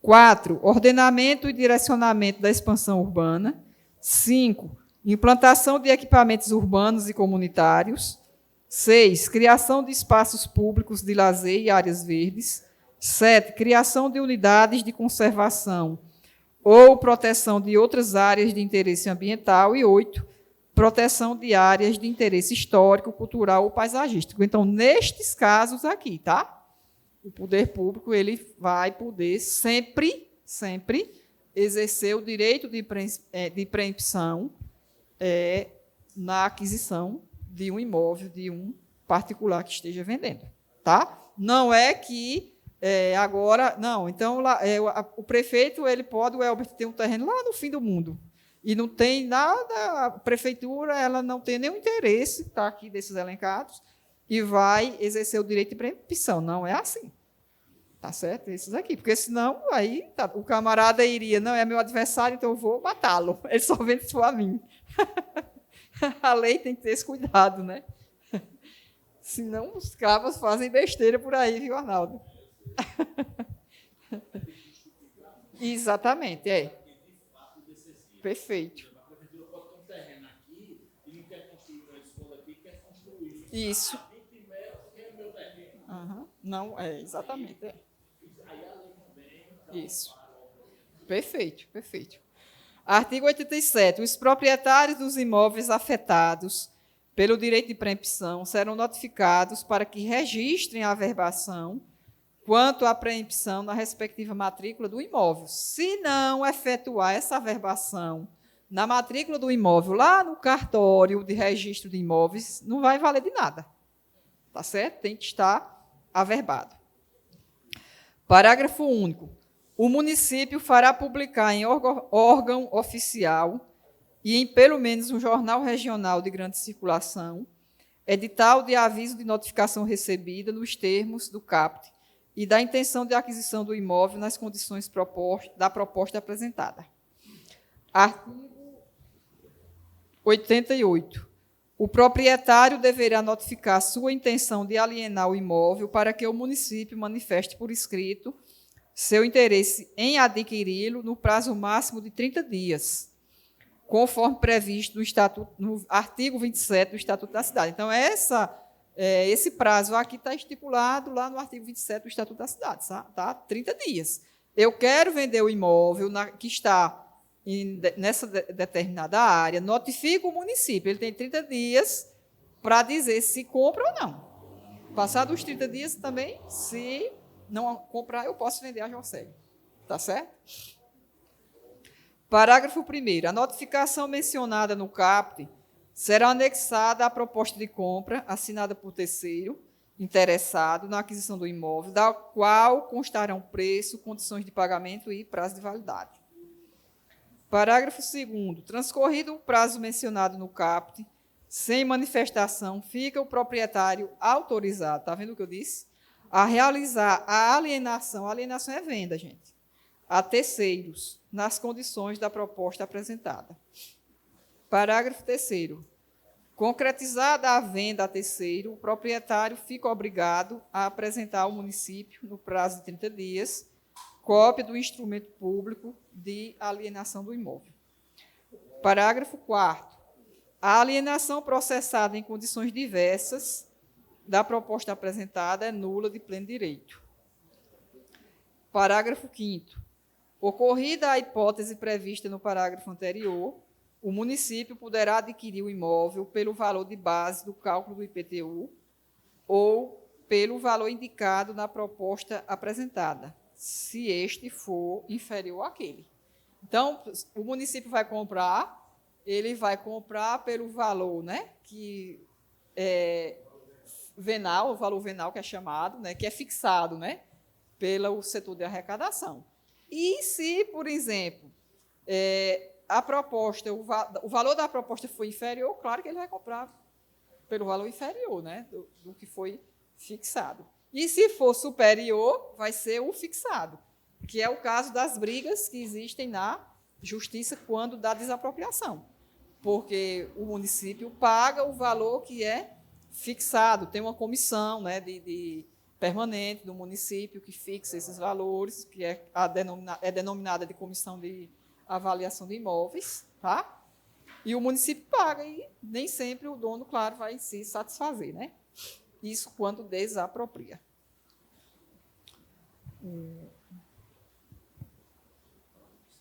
4. Ordenamento e direcionamento da expansão urbana. 5. Implantação de equipamentos urbanos e comunitários. 6. Criação de espaços públicos de lazer e áreas verdes. 7. Criação de unidades de conservação ou proteção de outras áreas de interesse ambiental. E 8. Proteção de áreas de interesse histórico, cultural ou paisagístico. Então, nestes casos aqui, tá? O poder público ele vai poder sempre exercer o direito de preempção na aquisição de um imóvel de um particular que esteja vendendo, tá? Não é que agora... Não, então, o prefeito, ele pode, o Elbert, ter um terreno lá no fim do mundo, e não tem nada, a prefeitura, ela não tem nenhum interesse, está aqui desses elencados, e vai exercer o direito de preempção. Não é assim. Tá certo? Esses aqui. Porque, senão, aí o camarada iria, não, é meu adversário, então eu vou matá-lo. Ele só vende só a mim. A lei tem que ter esse cuidado, né? Senão os cabras fazem besteira por aí, viu, Arnaldo? Exatamente, Perfeito. Isso. Uhum. Não, exatamente. Isso. Perfeito. Artigo 87. Os proprietários dos imóveis afetados pelo direito de preempção serão notificados para que registrem a averbação quanto à preempção na respectiva matrícula do imóvel. Se não efetuar essa averbação na matrícula do imóvel, lá no cartório de registro de imóveis, não vai valer de nada. Tá certo? Tem que estar averbado. Parágrafo único. O município fará publicar em órgão oficial e em pelo menos um jornal regional de grande circulação edital de aviso de notificação recebida nos termos do CAPT e da intenção de aquisição do imóvel nas condições da proposta apresentada. Artigo 88. O proprietário deverá notificar sua intenção de alienar o imóvel para que o município manifeste por escrito seu interesse em adquiri-lo no prazo máximo de 30 dias, conforme previsto no artigo 27 do Estatuto da Cidade. Então, esse prazo aqui está estipulado lá no artigo 27 do Estatuto da Cidade, tá? 30 dias. Eu quero vender o imóvel que está nessa determinada área, notifica o município, ele tem 30 dias para dizer se compra ou não. Passados os 30 dias também, se não comprar, eu posso vender a José. Tá certo? Parágrafo 1º. A notificação mencionada no CAPT será anexada à proposta de compra assinada por terceiro interessado na aquisição do imóvel, da qual constarão preço, condições de pagamento e prazo de validade. Parágrafo 2º. Transcorrido o prazo mencionado no CAPT, sem manifestação, fica o proprietário autorizado, está vendo o que eu disse? A realizar a alienação. A alienação é venda, gente. A terceiros, nas condições da proposta apresentada. Parágrafo 3º. Concretizada a venda a terceiro, o proprietário fica obrigado a apresentar ao município, no prazo de 30 dias, cópia do instrumento público de alienação do imóvel. Parágrafo 4º. A alienação processada em condições diversas da proposta apresentada é nula de pleno direito. Parágrafo 5º. Ocorrida a hipótese prevista no parágrafo anterior, o município poderá adquirir o imóvel pelo valor de base do cálculo do IPTU ou pelo valor indicado na proposta apresentada, se este for inferior àquele. Então, o município vai comprar, ele vai comprar pelo valor, né, que é venal, o valor venal que é chamado, né, que é fixado, né, pelo setor de arrecadação. E se, por exemplo, a proposta, o valor da proposta foi inferior, claro que ele vai comprar pelo valor inferior, né, do que foi fixado. E se for superior, vai ser o fixado, que é o caso das brigas que existem na justiça quando dá desapropriação, porque o município paga o valor que é fixado, tem uma comissão, né, de permanente do município que fixa esses valores, que é denominada de comissão de avaliação de imóveis, tá? E o município paga e nem sempre o dono, claro, vai se satisfazer, né? Isso quando desapropria.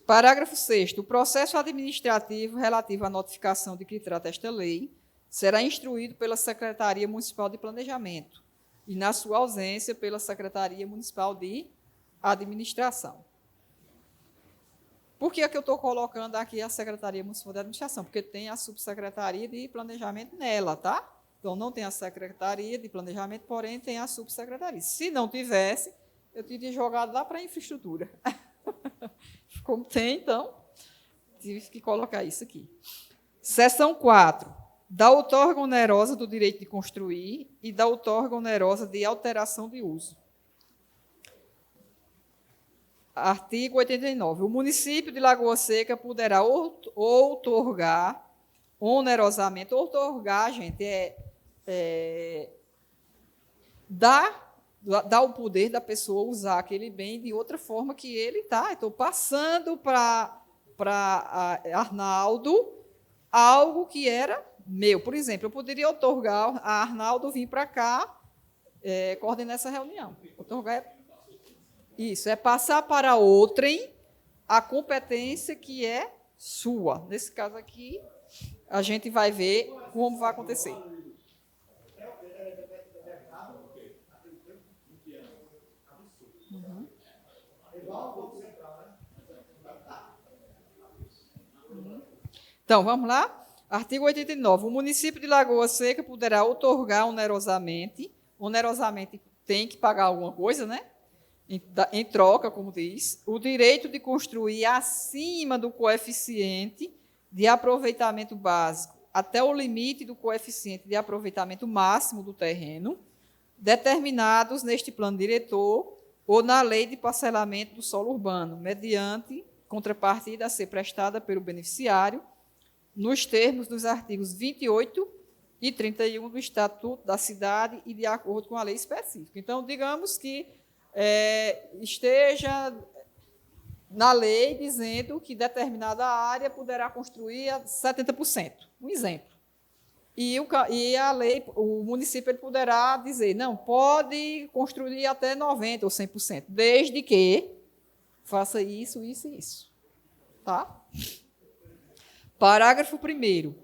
Parágrafo 6º. O processo administrativo relativo à notificação de que trata esta lei será instruído pela Secretaria Municipal de Planejamento e, na sua ausência, pela Secretaria Municipal de Administração. Por que é que eu estou colocando aqui a Secretaria Municipal de Administração? Porque tem a Subsecretaria de Planejamento nela, tá? Então, não tem a Secretaria de Planejamento, porém, tem a Subsecretaria. Se não tivesse, eu teria jogado lá para a infraestrutura. Como tem, então, tive que colocar isso aqui. Seção 4. Da outorga onerosa do direito de construir e da outorga onerosa de alteração de uso. Artigo 89. O município de Lagoa Seca poderá outorgar onerosamente. Outorgar, gente, dá o poder da pessoa usar aquele bem de outra forma que ele está. Estou passando para Arnaldo algo que era meu. Por exemplo, eu poderia outorgar a Arnaldo vir para cá coordenar essa reunião. Outorgar isso, é passar para outrem a competência que é sua. Nesse caso aqui, a gente vai ver como vai acontecer. Então, vamos lá? Artigo 89. O município de Lagoa Seca poderá outorgar onerosamente tem que pagar alguma coisa, né? Em troca, como diz, o direito de construir acima do coeficiente de aproveitamento básico até o limite do coeficiente de aproveitamento máximo do terreno, determinados neste plano diretor ou na lei de parcelamento do solo urbano, mediante contrapartida a ser prestada pelo beneficiário, nos termos dos artigos 28 e 31 do Estatuto da Cidade e de acordo com a lei específica. Então, digamos que esteja na lei dizendo que determinada área poderá construir a 70%, um exemplo. E a lei, o município ele poderá dizer, não, pode construir até 90% ou 100%, desde que faça isso, isso e isso. Tá? Parágrafo 1º.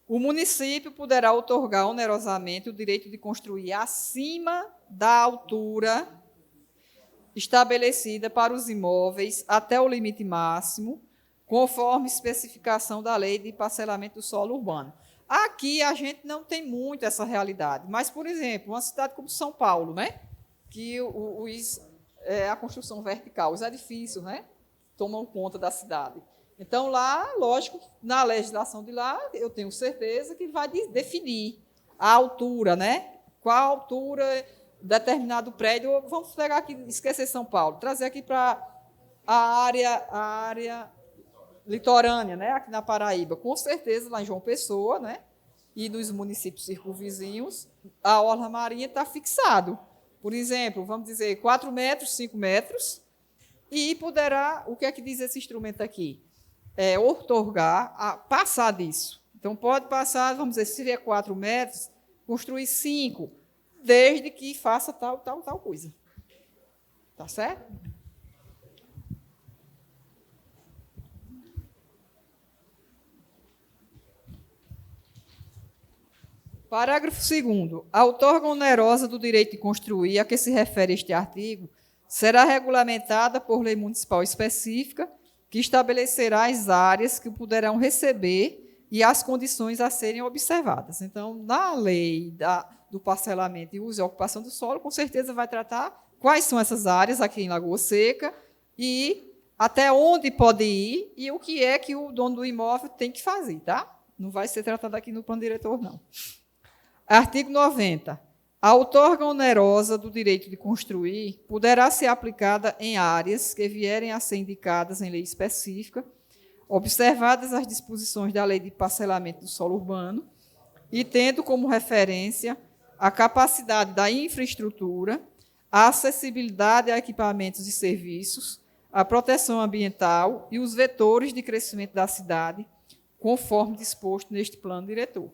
O município poderá outorgar onerosamente o direito de construir acima da altura estabelecida para os imóveis até o limite máximo, conforme especificação da lei de parcelamento do solo urbano. Aqui a gente não tem muito essa realidade, mas, por exemplo, uma cidade como São Paulo, né, que a construção vertical, os edifícios, né, tomam conta da cidade. Então, lá, lógico, na legislação de lá, eu tenho certeza que vai definir a altura, né, qual a altura determinado prédio. Vamos pegar aqui, esquecer São Paulo, trazer aqui para a área litorânea, né, aqui na Paraíba. Com certeza, lá em João Pessoa, né, e nos municípios circunvizinhos, a orla marinha está fixado. Por exemplo, vamos dizer, 4 metros, 5 metros, e poderá, o que é que diz esse instrumento aqui? Outorgar, passar disso. Então, pode passar, vamos dizer, se tiver 4 metros, construir 5, desde que faça tal coisa. Tá certo? Parágrafo 2º. A outorga onerosa do direito de construir, a que se refere este artigo, será regulamentada por lei municipal específica, que estabelecerá as áreas que poderão receber e as condições a serem observadas. Então, na lei do parcelamento e uso e ocupação do solo, com certeza vai tratar quais são essas áreas aqui em Lagoa Seca e até onde pode ir e o que é que o dono do imóvel tem que fazer, tá? Não vai ser tratado aqui no plano diretor, não. Artigo 90. A outorga onerosa do direito de construir poderá ser aplicada em áreas que vierem a ser indicadas em lei específica, observadas as disposições da lei de parcelamento do solo urbano e tendo como referência a capacidade da infraestrutura, a acessibilidade a equipamentos e serviços, a proteção ambiental e os vetores de crescimento da cidade, conforme disposto neste plano diretor.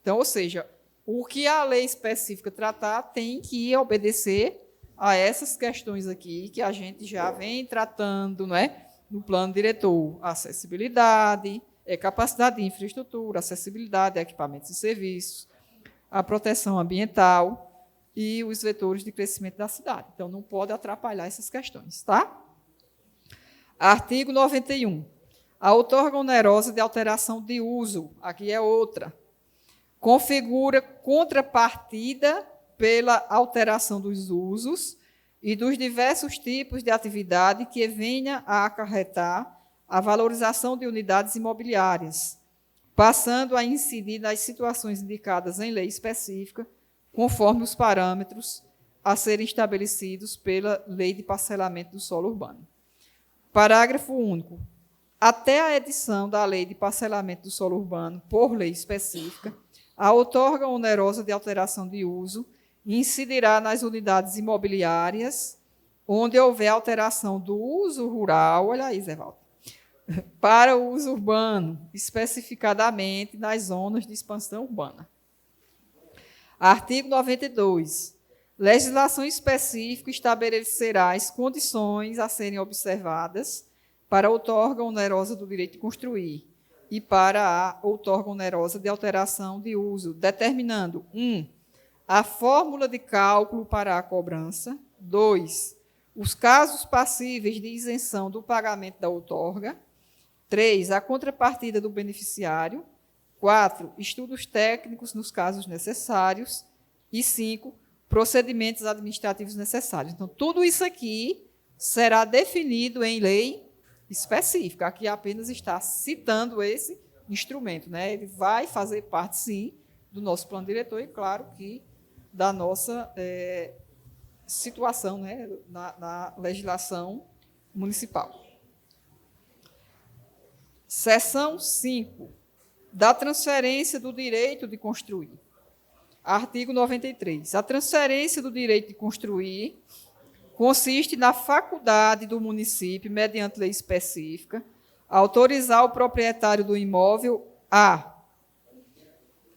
Então, ou seja, o que a lei específica tratar tem que obedecer a essas questões aqui que a gente já vem tratando, não é? No plano diretor, acessibilidade, capacidade de infraestrutura, acessibilidade a equipamentos e serviços, a proteção ambiental e os vetores de crescimento da cidade. Então, não pode atrapalhar essas questões, tá? Artigo 91. A outorga onerosa de alteração de uso, aqui é outra, configura contrapartida pela alteração dos usos e dos diversos tipos de atividade que venha a acarretar a valorização de unidades imobiliárias, passando a incidir nas situações indicadas em lei específica, conforme os parâmetros a serem estabelecidos pela Lei de Parcelamento do Solo Urbano. Parágrafo único. Até a edição da Lei de Parcelamento do Solo Urbano, por lei específica, a outorga onerosa de alteração de uso incidirá nas unidades imobiliárias onde houver alteração do uso rural, olha aí, Zé Walter, para o uso urbano, especificadamente nas zonas de expansão urbana. Artigo 92. Legislação específica estabelecerá as condições a serem observadas para a outorga onerosa do direito de construir e para a outorga onerosa de alteração de uso, determinando 1. A fórmula de cálculo para a cobrança. 2. Os casos passíveis de isenção do pagamento da outorga. 3, a contrapartida do beneficiário. 4, estudos técnicos nos casos necessários. E 5, procedimentos administrativos necessários. Então, tudo isso aqui será definido em lei específica. Aqui apenas está citando esse instrumento, né? Ele vai fazer parte, sim, do nosso plano diretor e, claro, que da nossa situação, né, na legislação municipal. Seção 5, da transferência do direito de construir. Artigo 93. A transferência do direito de construir consiste na faculdade do município, mediante lei específica, autorizar o proprietário do imóvel a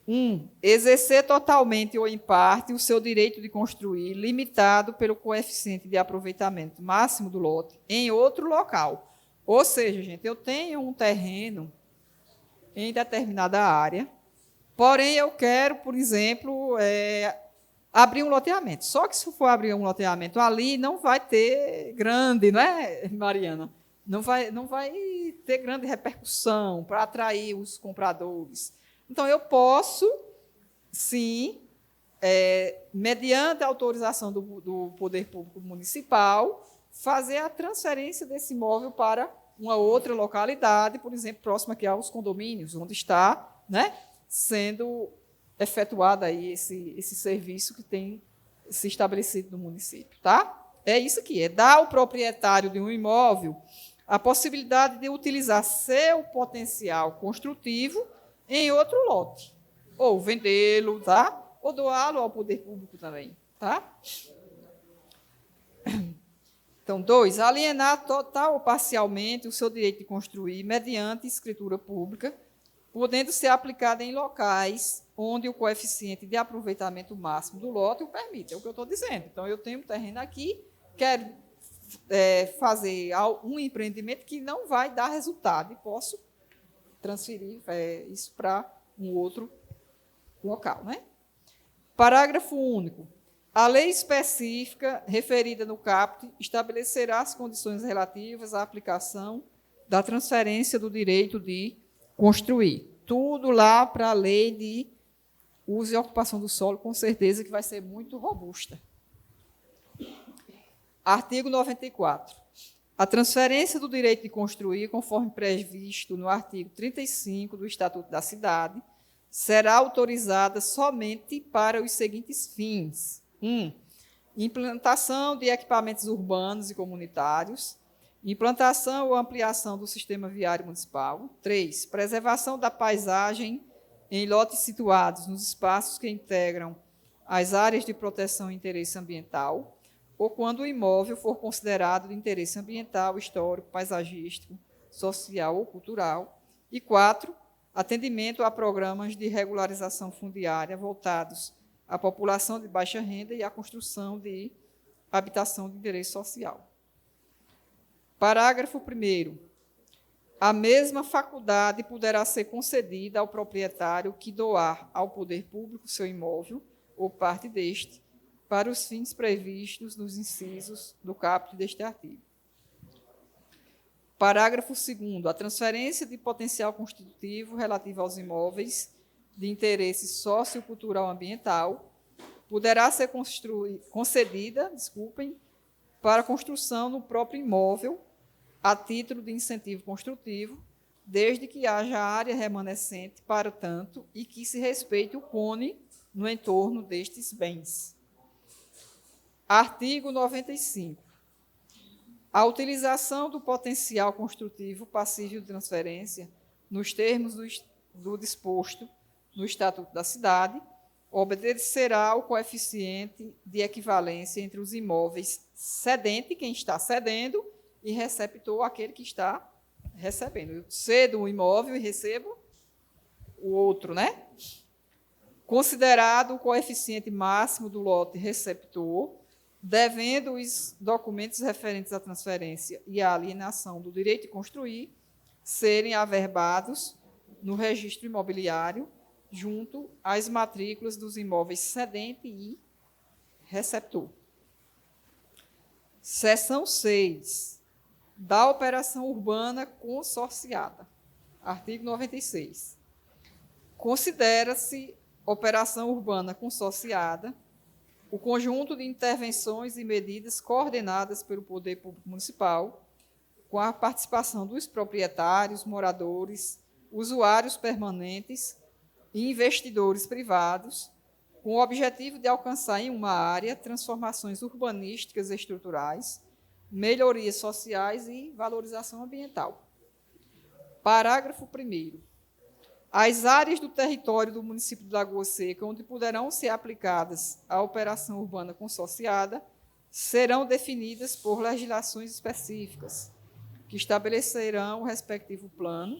1. Exercer totalmente ou em parte o seu direito de construir, limitado pelo coeficiente de aproveitamento máximo do lote, em outro local. Ou seja, gente, eu tenho um terreno em determinada área, porém eu quero, por exemplo, abrir um loteamento. Só que se for abrir um loteamento ali, não vai ter grande, não é, Mariana? Não vai ter grande repercussão para atrair os compradores. Então, eu posso, sim, mediante a autorização do Poder Público Municipal, fazer a transferência desse imóvel para uma outra localidade, por exemplo, próxima aqui aos condomínios, onde está, né, sendo efetuado aí esse serviço que tem se estabelecido no município. Tá? É isso aqui, dar ao proprietário de um imóvel a possibilidade de utilizar seu potencial construtivo em outro lote, ou vendê-lo, tá? Ou doá-lo ao poder público também. Tá? Então, 2, alienar total ou parcialmente o seu direito de construir mediante escritura pública, podendo ser aplicada em locais onde o coeficiente de aproveitamento máximo do lote o permite. É o que eu estou dizendo. Então, eu tenho um terreno aqui, quero fazer um empreendimento que não vai dar resultado e posso transferir isso para um outro local. Né? Parágrafo único. A lei específica referida no caput estabelecerá as condições relativas à aplicação da transferência do direito de construir. Tudo lá para a lei de uso e ocupação do solo, com certeza que vai ser muito robusta. Artigo 94. A transferência do direito de construir, conforme previsto no artigo 35 do Estatuto da Cidade, será autorizada somente para os seguintes fins. 1. Implantação de equipamentos urbanos e comunitários. Implantação ou ampliação do sistema viário municipal. 3. Preservação da paisagem em lotes situados nos espaços que integram as áreas de proteção e interesse ambiental, ou quando o imóvel for considerado de interesse ambiental, histórico, paisagístico, social ou cultural. E 4. Atendimento a programas de regularização fundiária voltados à população de baixa renda e à construção de habitação de interesse social. Parágrafo 1º. A mesma faculdade poderá ser concedida ao proprietário que doar ao poder público seu imóvel ou parte deste, para os fins previstos nos incisos do caput deste artigo. Parágrafo 2º. A transferência de potencial constitutivo relativo aos imóveis de interesse sociocultural ambiental poderá ser concedida, para construção no próprio imóvel, a título de incentivo construtivo, desde que haja área remanescente para tanto e que se respeite o cone no entorno destes bens. Artigo 95. A utilização do potencial construtivo passível de transferência, nos termos do disposto no Estatuto da Cidade, obedecerá ao coeficiente de equivalência entre os imóveis cedente, quem está cedendo, e receptor, aquele que está recebendo. Eu cedo um imóvel e recebo o outro, né? Considerado o coeficiente máximo do lote receptor, devendo os documentos referentes à transferência e à alienação do direito de construir serem averbados no registro imobiliário, junto às matrículas dos imóveis cedente e receptor. Seção 6. da operação urbana consorciada. Artigo 96. Considera-se operação urbana consorciada o conjunto de intervenções e medidas coordenadas pelo Poder Público Municipal, com a participação dos proprietários, moradores, usuários permanentes e investidores privados, com o objetivo de alcançar em uma área transformações urbanísticas e estruturais, melhorias sociais e valorização ambiental. Parágrafo 1º. As áreas do território do município de Lagoa Seca, onde poderão ser aplicadas a operação urbana consorciada, serão definidas por legislações específicas, que estabelecerão o respectivo plano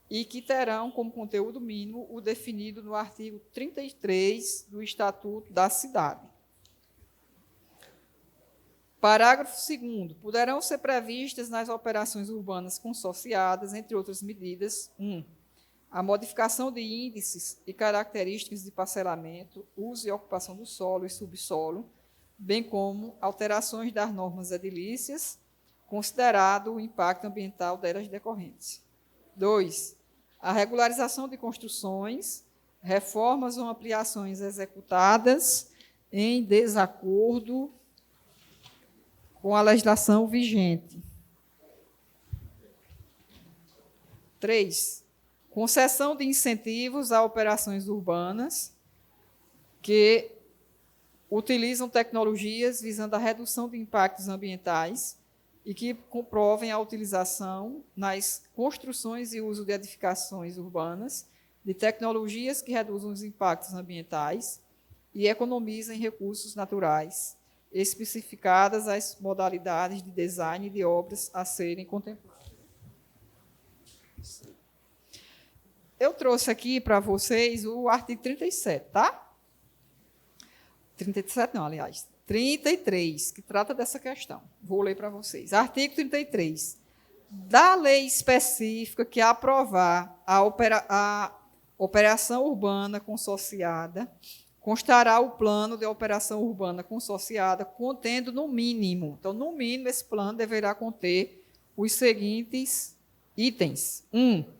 e que terão como conteúdo mínimo o definido no artigo 33 do Estatuto da Cidade. Parágrafo 2º. Poderão ser previstas nas operações urbanas consorciadas, entre outras medidas, 1. A modificação de índices e características de parcelamento, uso e ocupação do solo e subsolo, bem como alterações das normas edilícias, considerado o impacto ambiental delas decorrentes. 2. A regularização de construções, reformas ou ampliações executadas em desacordo com a legislação vigente. 3. Concessão de incentivos a operações urbanas que utilizam tecnologias visando a redução de impactos ambientais e que comprovem a utilização nas construções e uso de edificações urbanas de tecnologias que reduzam os impactos ambientais e economizem recursos naturais, especificadas as modalidades de design de obras a serem contempladas. Eu trouxe aqui para vocês o artigo 37, tá? 37 não, aliás. 33, que trata dessa questão. Vou ler para vocês. Artigo 33. Da lei específica que aprovar a operação urbana consorciada, constará o plano de operação urbana consorciada contendo no mínimo. Então, no mínimo, esse plano deverá conter os seguintes itens. 1.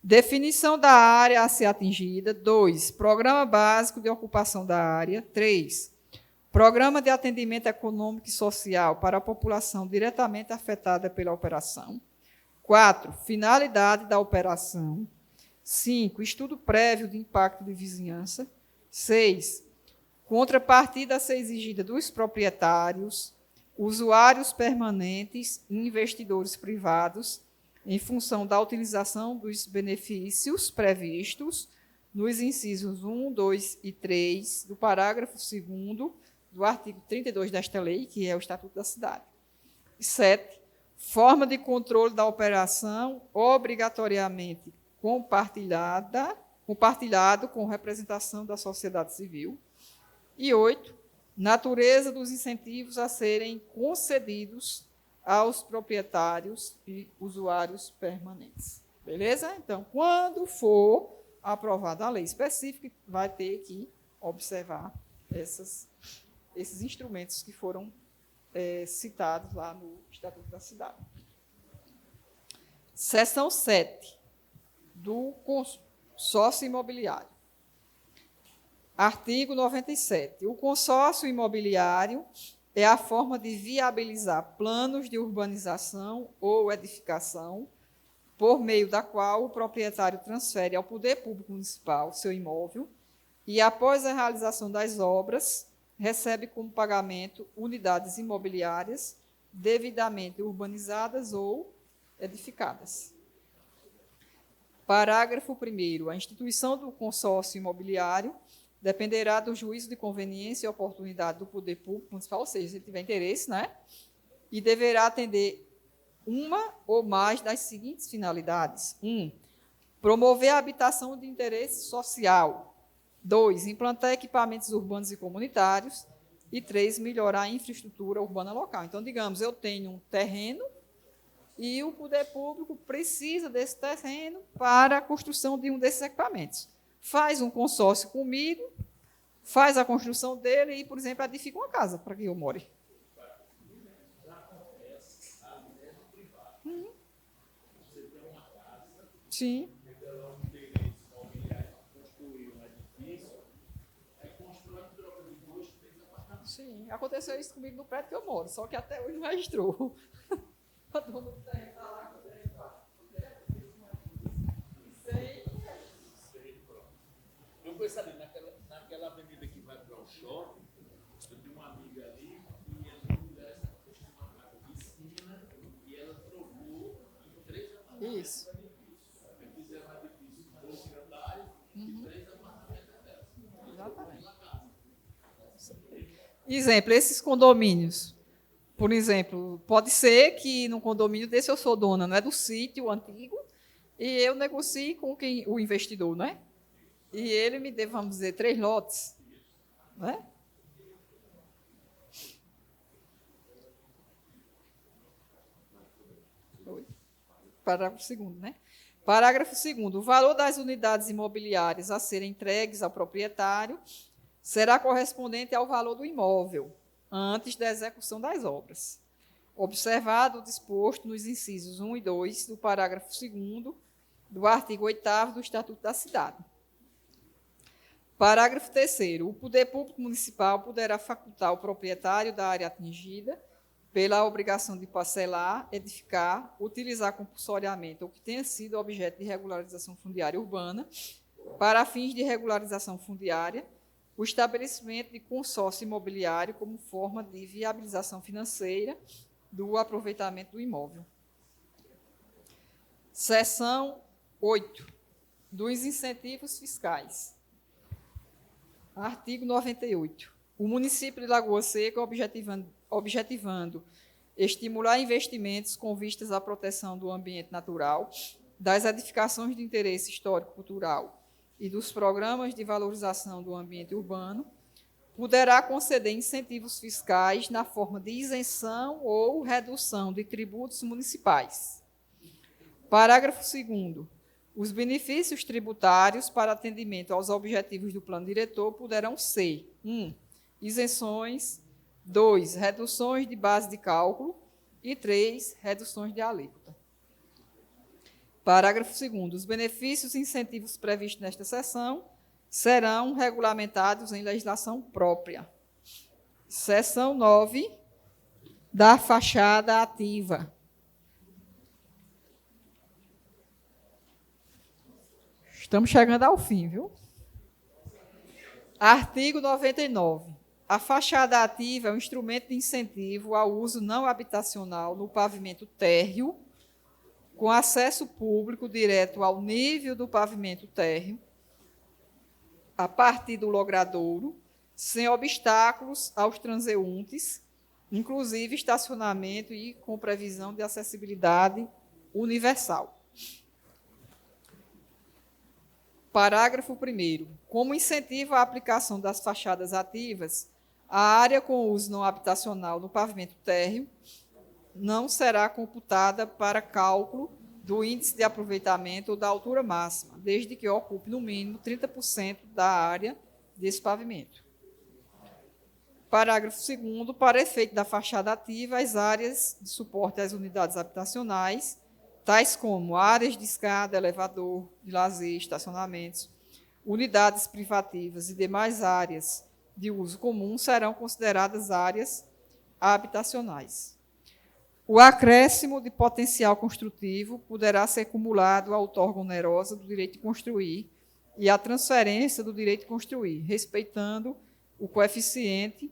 Definição da área a ser atingida. 2. Programa básico de ocupação da área. 3. Programa de atendimento econômico e social para a população diretamente afetada pela operação. 4. Finalidade da operação. 5. Estudo prévio de impacto de vizinhança. 6. Contrapartida a ser exigida dos proprietários, usuários permanentes e investidores privados, em função da utilização dos benefícios previstos nos incisos 1, 2 e 3 do parágrafo 2º do artigo 32 desta lei, que é o Estatuto da Cidade. 7. Forma de controle da operação obrigatoriamente compartilhado com representação da sociedade civil. E 8. Natureza dos incentivos a serem concedidos aos proprietários e usuários permanentes. Beleza? Então, quando for aprovada a lei específica, vai ter que observar esses instrumentos que foram citados lá no Estatuto da Cidade. Seção 7 do consórcio imobiliário. Artigo 97. O consórcio imobiliário é a forma de viabilizar planos de urbanização ou edificação, por meio da qual o proprietário transfere ao Poder Público Municipal seu imóvel e, após a realização das obras, recebe como pagamento unidades imobiliárias devidamente urbanizadas ou edificadas. Parágrafo 1º. A instituição do consórcio imobiliário dependerá do juízo de conveniência e oportunidade do Poder Público Municipal, ou seja, se tiver interesse, né? E deverá atender uma ou mais das seguintes finalidades. 1. Promover a habitação de interesse social. 2. Implantar equipamentos urbanos e comunitários. E 3. Melhorar a infraestrutura urbana local. Então, digamos, eu tenho um terreno e o Poder Público precisa desse terreno para a construção de um desses equipamentos. Faz um consórcio comigo, faz a construção dele e, por exemplo, edifica uma casa para que eu more. Sim. Sim, aconteceu isso comigo no prédio que eu moro, só que até hoje não registrou. A dona do terreno está lá com o terreno Eu conheço ali, naquela avenida que vai para o shopping, eu tenho uma amiga ali e ela fez uma casa de esquina e ela trocou em 3 apartamentos. Isso. Fizeram um edifício com 12 andares e 3 apartamentos dela. Exatamente. Exemplo, esses condomínios. Por exemplo, pode ser que num condomínio desse eu sou dona, não é, do sítio antigo, e eu negocie com quem, o investidor, não é? E ele me dê, vamos dizer, 3 lotes, não é? Parágrafo 2º, né? Parágrafo 2º. O valor das unidades imobiliárias a serem entregues ao proprietário será correspondente ao valor do imóvel, antes da execução das obras, observado o disposto nos incisos 1 e 2 do parágrafo 2º do artigo 8º do Estatuto da Cidade. Parágrafo 3º. O poder público municipal poderá facultar o proprietário da área atingida pela obrigação de parcelar, edificar, utilizar compulsoriamente ou que tenha sido objeto de regularização fundiária urbana, para fins de regularização fundiária, o estabelecimento de consórcio imobiliário como forma de viabilização financeira do aproveitamento do imóvel. Seção 8. Dos incentivos fiscais. Artigo 98. O município de Lagoa Seca, objetivando estimular investimentos com vistas à proteção do ambiente natural, das edificações de interesse histórico-cultural e dos programas de valorização do ambiente urbano, poderá conceder incentivos fiscais na forma de isenção ou redução de tributos municipais. Parágrafo 2º. Os benefícios tributários para atendimento aos objetivos do plano diretor poderão ser: 1. Isenções, 2. Reduções de base de cálculo e 3. Reduções de alíquota. Parágrafo 2º. Os benefícios e incentivos previstos nesta seção serão regulamentados em legislação própria. Seção 9, da fachada ativa. Estamos chegando ao fim, viu? Artigo 99. A fachada ativa é um instrumento de incentivo ao uso não habitacional no pavimento térreo, com acesso público direto ao nível do pavimento térreo, a partir do logradouro, sem obstáculos aos transeuntes, inclusive estacionamento e com previsão de acessibilidade universal. Parágrafo 1º. Como incentivo à aplicação das fachadas ativas, a área com uso não habitacional no pavimento térreo não será computada para cálculo do índice de aproveitamento ou da altura máxima, desde que ocupe no mínimo 30% da área desse pavimento. Parágrafo 2º. Para efeito da fachada ativa, as áreas de suporte às unidades habitacionais, tais como áreas de escada, elevador, de lazer, estacionamentos, unidades privativas e demais áreas de uso comum, serão consideradas áreas habitacionais. O acréscimo de potencial construtivo poderá ser acumulado à outorga onerosa do direito de construir e à transferência do direito de construir, respeitando o coeficiente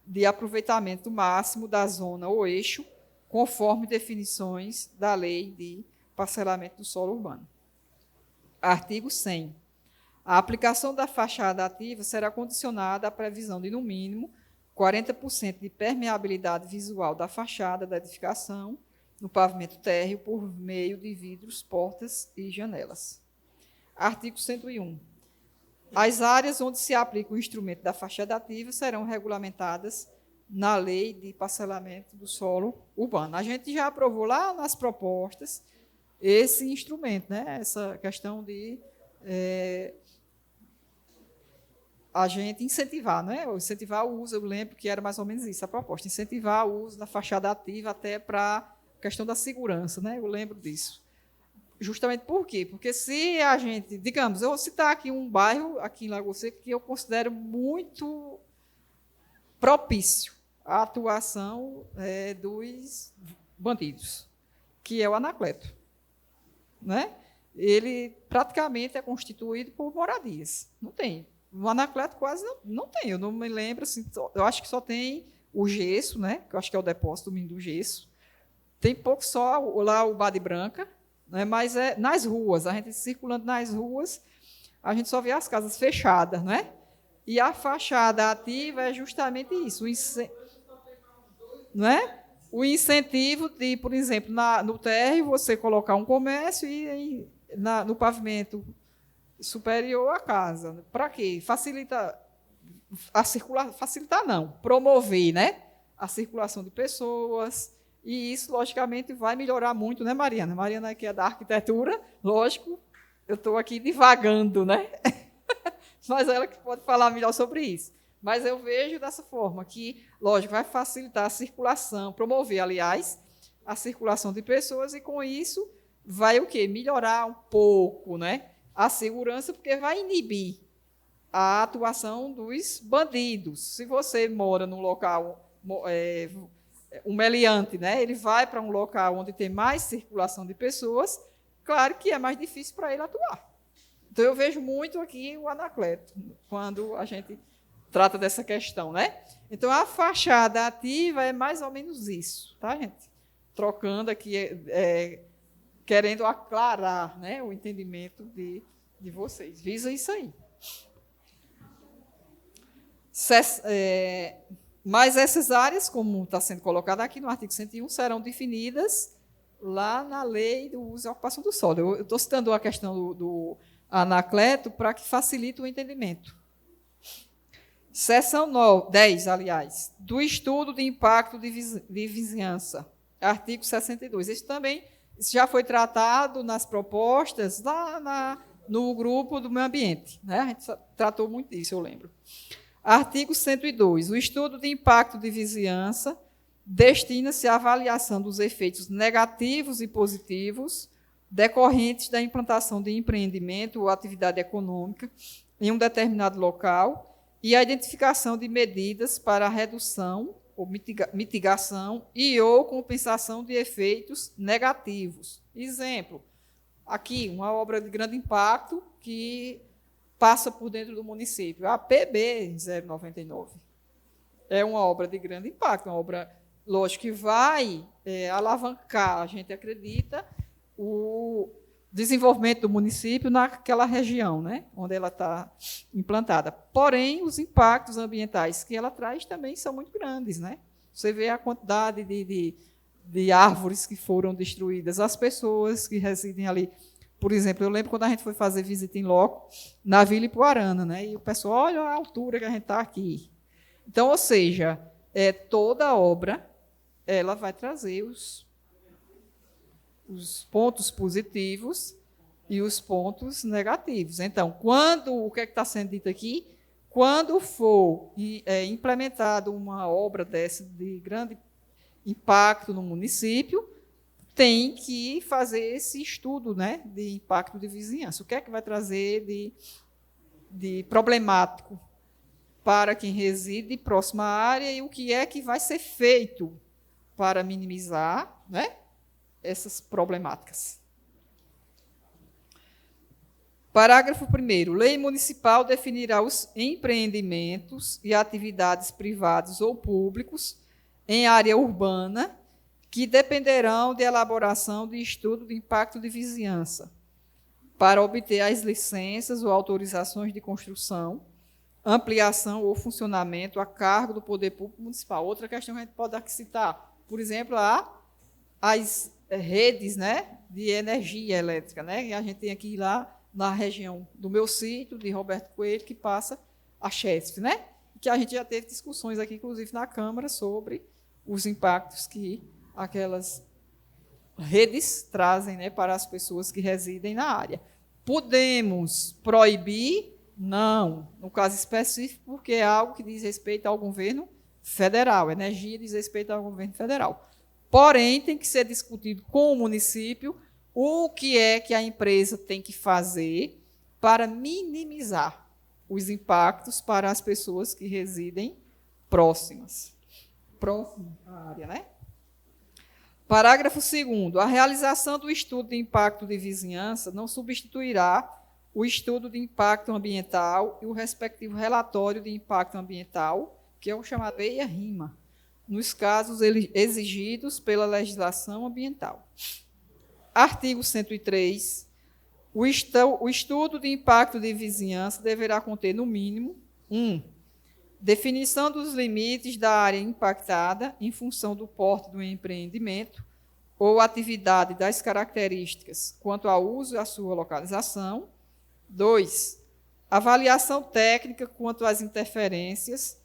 de aproveitamento máximo da zona ou eixo, conforme definições da Lei de Parcelamento do Solo Urbano. Artigo 100. A aplicação da fachada ativa será condicionada à previsão de, no mínimo, 40% de permeabilidade visual da fachada da edificação no pavimento térreo por meio de vidros, portas e janelas. Artigo 101. As áreas onde se aplica o instrumento da fachada ativa serão regulamentadas na Lei de Parcelamento do Solo Urbano. A gente já aprovou lá nas propostas esse instrumento, né? Essa questão de a gente incentivar, né? Incentivar o uso, eu lembro que era mais ou menos isso a proposta, incentivar o uso da fachada ativa até para a questão da segurança, né? Eu lembro disso. Justamente por quê? Porque se a gente, digamos, eu vou citar aqui um bairro, aqui em Lagoa Seca, que eu considero muito propício à atuação dos bandidos, que é o Anacleto. Né? Ele praticamente é constituído por moradias. Não tem. O Anacleto quase não tem. Eu não me lembro, assim, eu acho que só tem o gesso, né? Que eu acho que é o depósito do gesso. Tem pouco só lá o Bade Branca, né? Mas nas ruas, a gente circulando nas ruas, a gente só vê as casas fechadas, né? E a fachada ativa é justamente isso, não é? O incentivo de, por exemplo, no térreo, você colocar um comércio e no pavimento superior à casa. Para quê? Facilitar não, promover, né? A circulação de pessoas. E isso, logicamente, vai melhorar muito, né, Mariana? Mariana, que é da arquitetura, lógico, eu estou aqui divagando, né? Mas ela que pode falar melhor sobre isso. Mas eu vejo dessa forma, que, lógico, vai facilitar a circulação, promover, aliás, a circulação de pessoas, e com isso vai o quê? Melhorar um pouco, né? A segurança, porque vai inibir a atuação dos bandidos. Se você mora num local, um meliante, né? Ele vai para um local onde tem mais circulação de pessoas, claro que é mais difícil para ele atuar. Então, eu vejo muito aqui o Anacleto, quando a gente trata dessa questão, né? Então, a fachada ativa é mais ou menos isso, tá, gente? Trocando aqui, querendo aclarar, né, o entendimento de vocês. Visa isso aí. Mas essas áreas, como está sendo colocado aqui no artigo 101, serão definidas lá na lei do uso e ocupação do solo. Eu estou citando a questão do Anacleto para que facilite o entendimento. Seção 10, aliás, do estudo de impacto de vizinhança, artigo 62. Isso também já foi tratado nas propostas lá no grupo do meio ambiente, né? A gente tratou muito disso, eu lembro. Artigo 102. O estudo de impacto de vizinhança destina-se à avaliação dos efeitos negativos e positivos decorrentes da implantação de empreendimento ou atividade econômica em um determinado local e a identificação de medidas para a redução ou mitigação e ou compensação de efeitos negativos. Exemplo, aqui, uma obra de grande impacto que passa por dentro do município, a PB 099. É uma obra de grande impacto, uma obra, lógico, que vai alavancar, a gente acredita, o desenvolvimento do município naquela região, né, onde ela está implantada. Porém, os impactos ambientais que ela traz também são muito grandes, né? Você vê a quantidade de árvores que foram destruídas, as pessoas que residem ali. Por exemplo, eu lembro quando a gente foi fazer visita em loco na Vila Ipuarana, né? E o pessoal, olha a altura que a gente está aqui. Então, ou seja, toda obra ela vai trazer os pontos positivos e os pontos negativos. Então, o que é que está sendo dito aqui? Quando for implementada uma obra dessa de grande impacto no município, tem que fazer esse estudo, né, de impacto de vizinhança. O que é que vai trazer de problemático para quem reside próximo à área e o que é que vai ser feito para minimizar, né, essas problemáticas. Parágrafo 1º. Lei municipal definirá os empreendimentos e atividades privados ou públicos em área urbana que dependerão de elaboração de estudo de impacto de vizinhança para obter as licenças ou autorizações de construção, ampliação ou funcionamento a cargo do poder público municipal. Outra questão que a gente pode aqui citar, por exemplo, as redes, né, de energia elétrica, né? E a gente tem aqui lá na região do meu sítio, de Roberto Coelho, que passa a Chesf, né? Que a gente já teve discussões aqui, inclusive na Câmara, sobre os impactos que aquelas redes trazem, né, para as pessoas que residem na área. Podemos proibir? Não, no caso específico, porque é algo que diz respeito ao governo federal, energia diz respeito ao governo federal. Porém, tem que ser discutido com o município o que é que a empresa tem que fazer para minimizar os impactos para as pessoas que residem próximas à área, né? Parágrafo 2º. A realização do estudo de impacto de vizinhança não substituirá o estudo de impacto ambiental e o respectivo relatório de impacto ambiental, que é o chamado EIA-RIMA, nos casos exigidos pela legislação ambiental. Artigo 103. O estudo de impacto de vizinhança deverá conter, no mínimo, 1. Definição dos limites da área impactada em função do porte do empreendimento ou atividade das características quanto ao uso e à sua localização. 2. Avaliação técnica quanto às interferências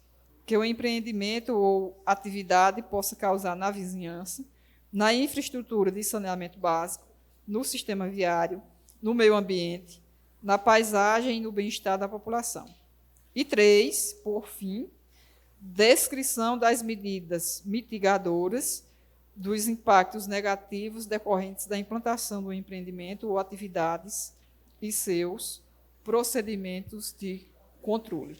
que o empreendimento ou atividade possa causar na vizinhança, na infraestrutura de saneamento básico, no sistema viário, no meio ambiente, na paisagem e no bem-estar da população. E 3, por fim, descrição das medidas mitigadoras dos impactos negativos decorrentes da implantação do empreendimento ou atividades e seus procedimentos de controle.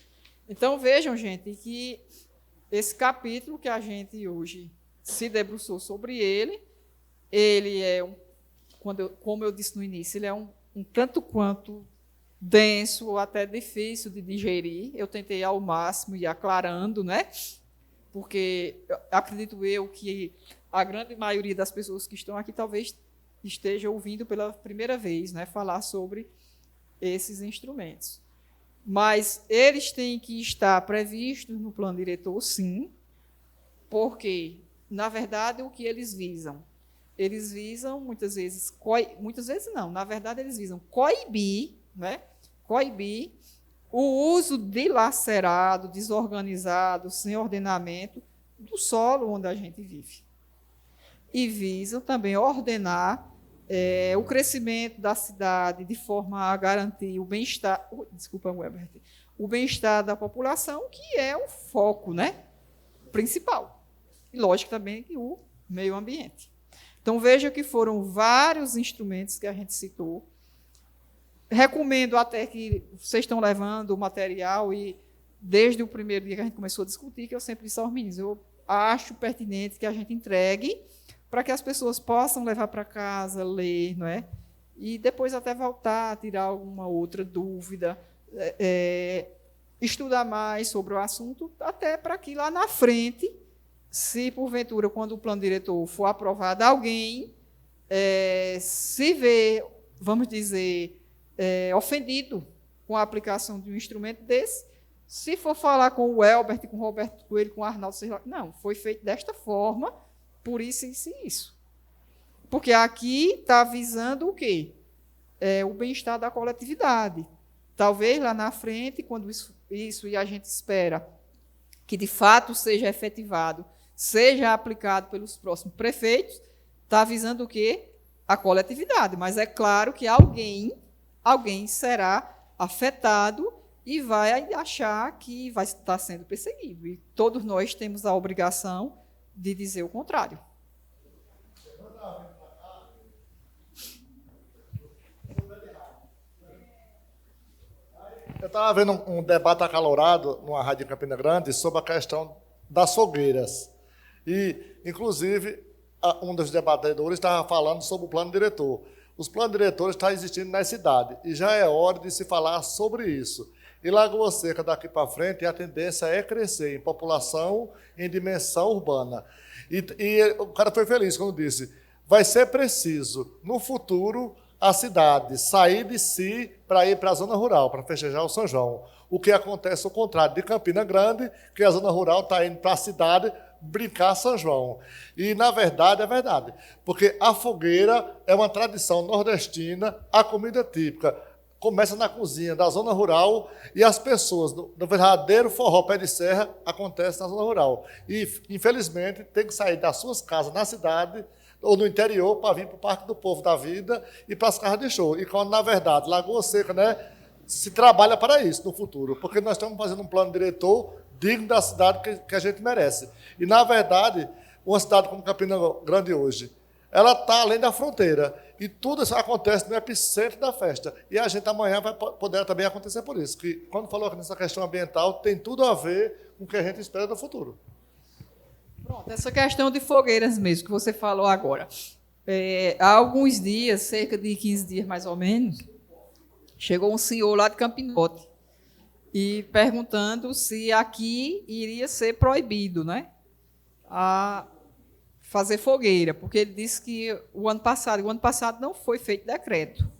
Então, vejam, gente, que esse capítulo que a gente hoje se debruçou sobre ele é, como eu disse no início, ele é um tanto quanto denso ou até difícil de digerir. Eu tentei ao máximo ir aclarando, né? Porque acredito eu que a grande maioria das pessoas que estão aqui talvez esteja ouvindo pela primeira vez, né, falar sobre esses instrumentos. Mas eles têm que estar previstos no plano diretor, sim, porque, na verdade, o que eles visam? Eles visam, muitas vezes não, na verdade, eles visam coibir, né? Coibir o uso dilacerado, desorganizado, sem ordenamento do solo onde a gente vive. E visam também ordenar o crescimento da cidade de forma a garantir o bem-estar, o bem-estar da população, que é o foco, né, principal. E, lógico, também o meio ambiente. Então, veja que foram vários instrumentos que a gente citou. Recomendo até que vocês estão levando o material e, desde o primeiro dia que a gente começou a discutir, que eu sempre disse aos meninos, eu acho pertinente que a gente entregue para que as pessoas possam levar para casa, ler, não é? E depois até voltar, tirar alguma outra dúvida, estudar mais sobre o assunto, até para que lá na frente, se porventura, quando o plano diretor for aprovado, alguém se vê, vamos dizer, ofendido com a aplicação de um instrumento desse, se for falar com o Elbert, com o Roberto Coelho, com o Arnaldo, não, foi feito desta forma, por isso, isso e isso. Porque aqui está visando o quê? O bem-estar da coletividade. Talvez lá na frente, quando isso e a gente espera que de fato seja efetivado, seja aplicado pelos próximos prefeitos, está visando o quê? A coletividade. Mas é claro que alguém será afetado e vai achar que vai estar sendo perseguido. E todos nós temos a obrigação de dizer o contrário. Eu estava vendo um debate acalorado numa rádio em Campina Grande sobre a questão das fogueiras. E, inclusive, um dos debatedores estava falando sobre o plano diretor. Os planos diretores estão existindo na cidade e já é hora de se falar sobre isso. E Lagoa Seca, daqui para frente, a tendência é crescer em população, em dimensão urbana. E o cara foi feliz quando disse, vai ser preciso, no futuro, a cidade sair de si para ir para a zona rural, para festejar o São João. O que acontece ao contrário de Campina Grande, que a zona rural está indo para a cidade brincar São João. E, na verdade, é verdade. Porque a fogueira é uma tradição nordestina, a comida típica começa na cozinha da zona rural e as pessoas, no verdadeiro forró pé de serra, acontece na zona rural. E, infelizmente, tem que sair das suas casas na cidade ou no interior para vir para o Parque do Povo da Vida e para as casas de show. E quando, na verdade, Lagoa Seca, né, se trabalha para isso no futuro, porque nós estamos fazendo um plano diretor digno da cidade que a gente merece. E, na verdade, uma cidade como Campina Grande hoje, ela está além da fronteira. E tudo isso acontece no epicentro da festa. E a gente amanhã vai poder também acontecer por isso. Que quando falou aqui nessa questão ambiental, tem tudo a ver com o que a gente espera do futuro. Pronto, essa questão de fogueiras mesmo, que você falou agora. Há alguns dias, cerca de 15 dias mais ou menos, chegou um senhor lá de Campinote e perguntando se aqui iria ser proibido, né, a fazer fogueira, porque ele disse que o ano passado não foi feito decreto.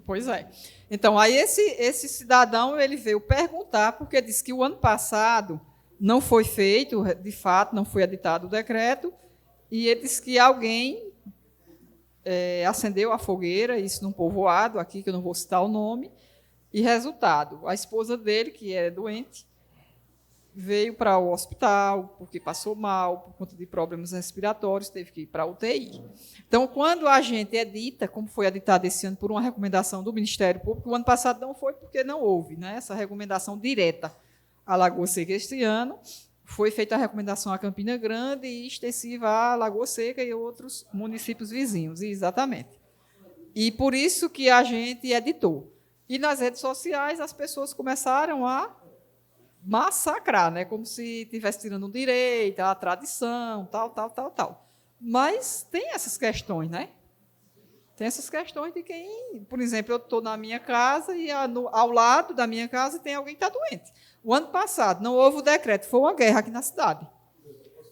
Pois é. Então, aí esse cidadão ele veio perguntar, porque disse que o ano passado não foi feito, de fato, não foi editado o decreto, e ele disse que alguém acendeu a fogueira, isso num povoado aqui, que eu não vou citar o nome, e resultado, a esposa dele, que é doente, veio para o hospital porque passou mal, por conta de problemas respiratórios, teve que ir para a UTI. Então, quando a gente edita, como foi editado esse ano por uma recomendação do Ministério Público, o ano passado não foi porque não houve, né, essa recomendação direta à Lagoa Seca este ano, foi feita a recomendação a Campina Grande e extensiva à Lagoa Seca e outros municípios vizinhos, exatamente. E por isso que a gente editou. E nas redes sociais as pessoas começaram a massacrar, né? Como se estivesse tirando um direito, a tradição, tal. Mas tem essas questões, né? Tem essas questões de quem, por exemplo, eu estou na minha casa e ao lado da minha casa tem alguém que está doente. O ano passado não houve o decreto, foi uma guerra aqui na cidade.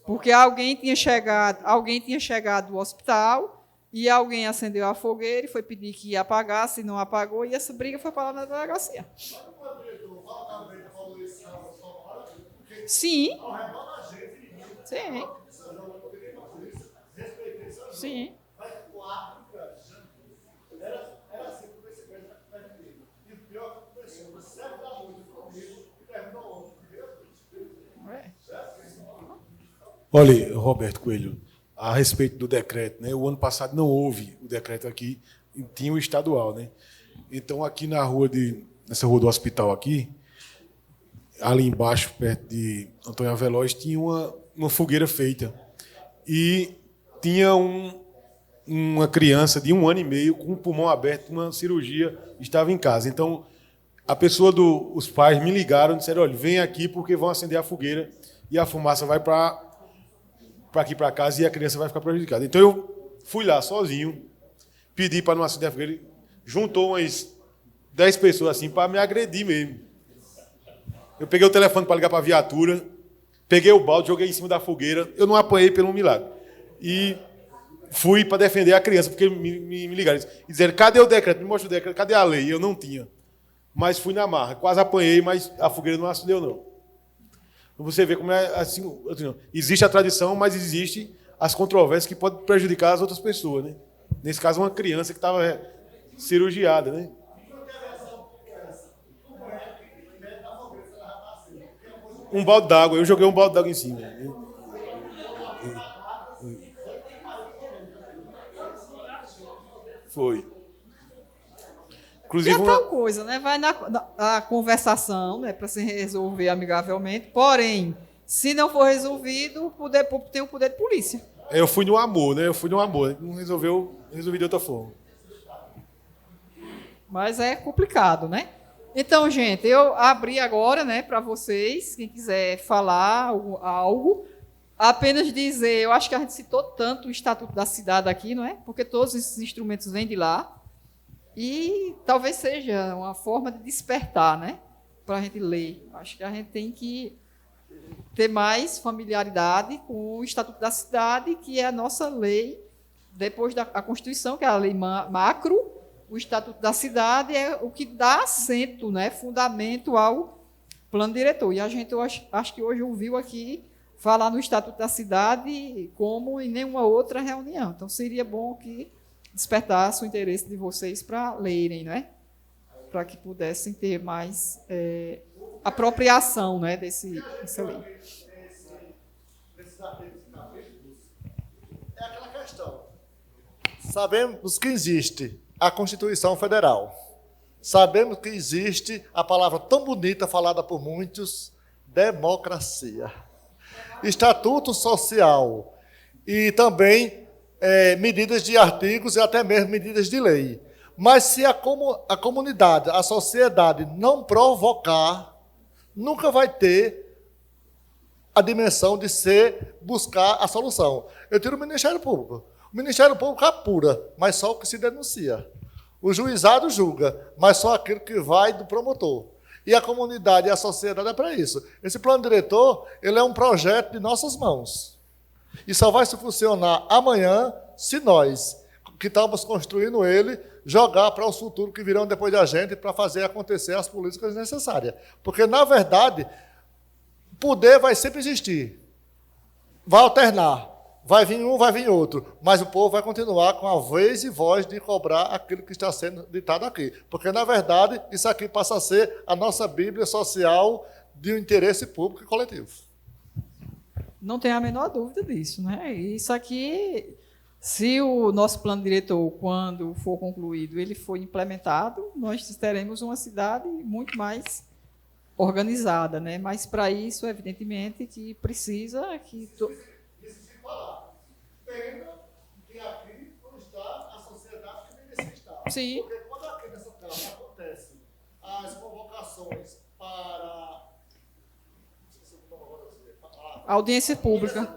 Porque alguém tinha chegado do hospital e alguém acendeu a fogueira e foi pedir que ia apagar, se não apagou, e essa briga foi para lá na delegacia. Sim. Sim. Sim. Olha, Roberto Coelho, a respeito do decreto, né? O ano passado não houve o decreto aqui, tinha o estadual, né? Então, aqui nessa rua do hospital aqui, ali embaixo, perto de Antônio Aveloz, tinha uma fogueira feita. E tinha uma criança de 1 ano e meio com o pulmão aberto, uma cirurgia, estava em casa. Então, os pais me ligaram e disseram, olha, vem aqui porque vão acender a fogueira e a fumaça vai para aqui para casa e a criança vai ficar prejudicada. Então, eu fui lá sozinho, pedi para não acender a fogueira, juntou umas 10 pessoas assim para me agredir mesmo. Eu peguei o telefone para ligar para a viatura, peguei o balde, joguei em cima da fogueira, eu não apanhei pelo milagre. E fui para defender a criança, porque me ligaram e disseram, cadê o decreto? Me mostra o decreto, cadê a lei? Eu não tinha. Mas fui na marra, quase apanhei, mas a fogueira não acendeu, não. Você vê como é assim, existe a tradição, mas existe as controvérsias que podem prejudicar as outras pessoas, né? Nesse caso, uma criança que estava cirurgiada, né? Um balde d'água, eu joguei um balde d'água em cima. Foi. Inclusive, e é tal coisa, né? Vai na conversação, né, para se resolver amigavelmente, porém, se não for resolvido, o poder público tem o poder de polícia. Eu fui no amor, né? Não resolvi de outra forma. Mas é complicado, né? Então, gente, eu abri agora, né, para vocês, quem quiser falar algo, apenas dizer, eu acho que a gente citou tanto o Estatuto da Cidade aqui, não é? Porque todos esses instrumentos vêm de lá. E talvez seja uma forma de despertar, né? Para a gente ler. Acho que a gente tem que ter mais familiaridade com o Estatuto da Cidade, que é a nossa lei, depois da Constituição, que é a lei macro, o Estatuto da Cidade é o que dá assento, né, fundamento ao plano diretor. E a gente, eu acho que hoje ouviu aqui falar no Estatuto da Cidade como em nenhuma outra reunião. Então, seria bom que despertasse o interesse de vocês para lerem, né? Para que pudessem ter mais apropriação, né, dessa lei. É aquela questão. Sabemos que existe a Constituição Federal. sabemos que existe a palavra tão bonita falada por muitos, democracia. Estatuto social e também medidas de artigos e até mesmo medidas de lei. Mas se a comunidade, a sociedade não provocar, nunca vai ter a dimensão de buscar a solução. Eu tiro o Ministério Público. O Ministério Público apura, mas só o que se denuncia. O juizado julga, mas só aquilo que vai do promotor. E a comunidade e a sociedade é para isso. Esse plano diretor, ele é um projeto de nossas mãos. E só vai funcionar amanhã se nós, que estamos construindo ele, jogar para os futuros que virão depois da gente para fazer acontecer as políticas necessárias. Porque, na verdade, poder vai sempre existir. Vai alternar. Vai vir um, vai vir outro. Mas o povo vai continuar com a vez e voz de cobrar aquilo que está sendo ditado aqui. Porque, na verdade, isso aqui passa a ser a nossa Bíblia social de um interesse público e coletivo. Não tem a menor dúvida disso, né? Isso aqui, se o nosso plano diretor, quando for concluído, ele for implementado, nós teremos uma cidade muito mais organizada, né? Mas, para isso, evidentemente, que precisa que... Pena que aqui não está a sociedade que deveria estar. Sim. Porque quando aqui nessa Câmara acontecem as convocações para Audiência pública.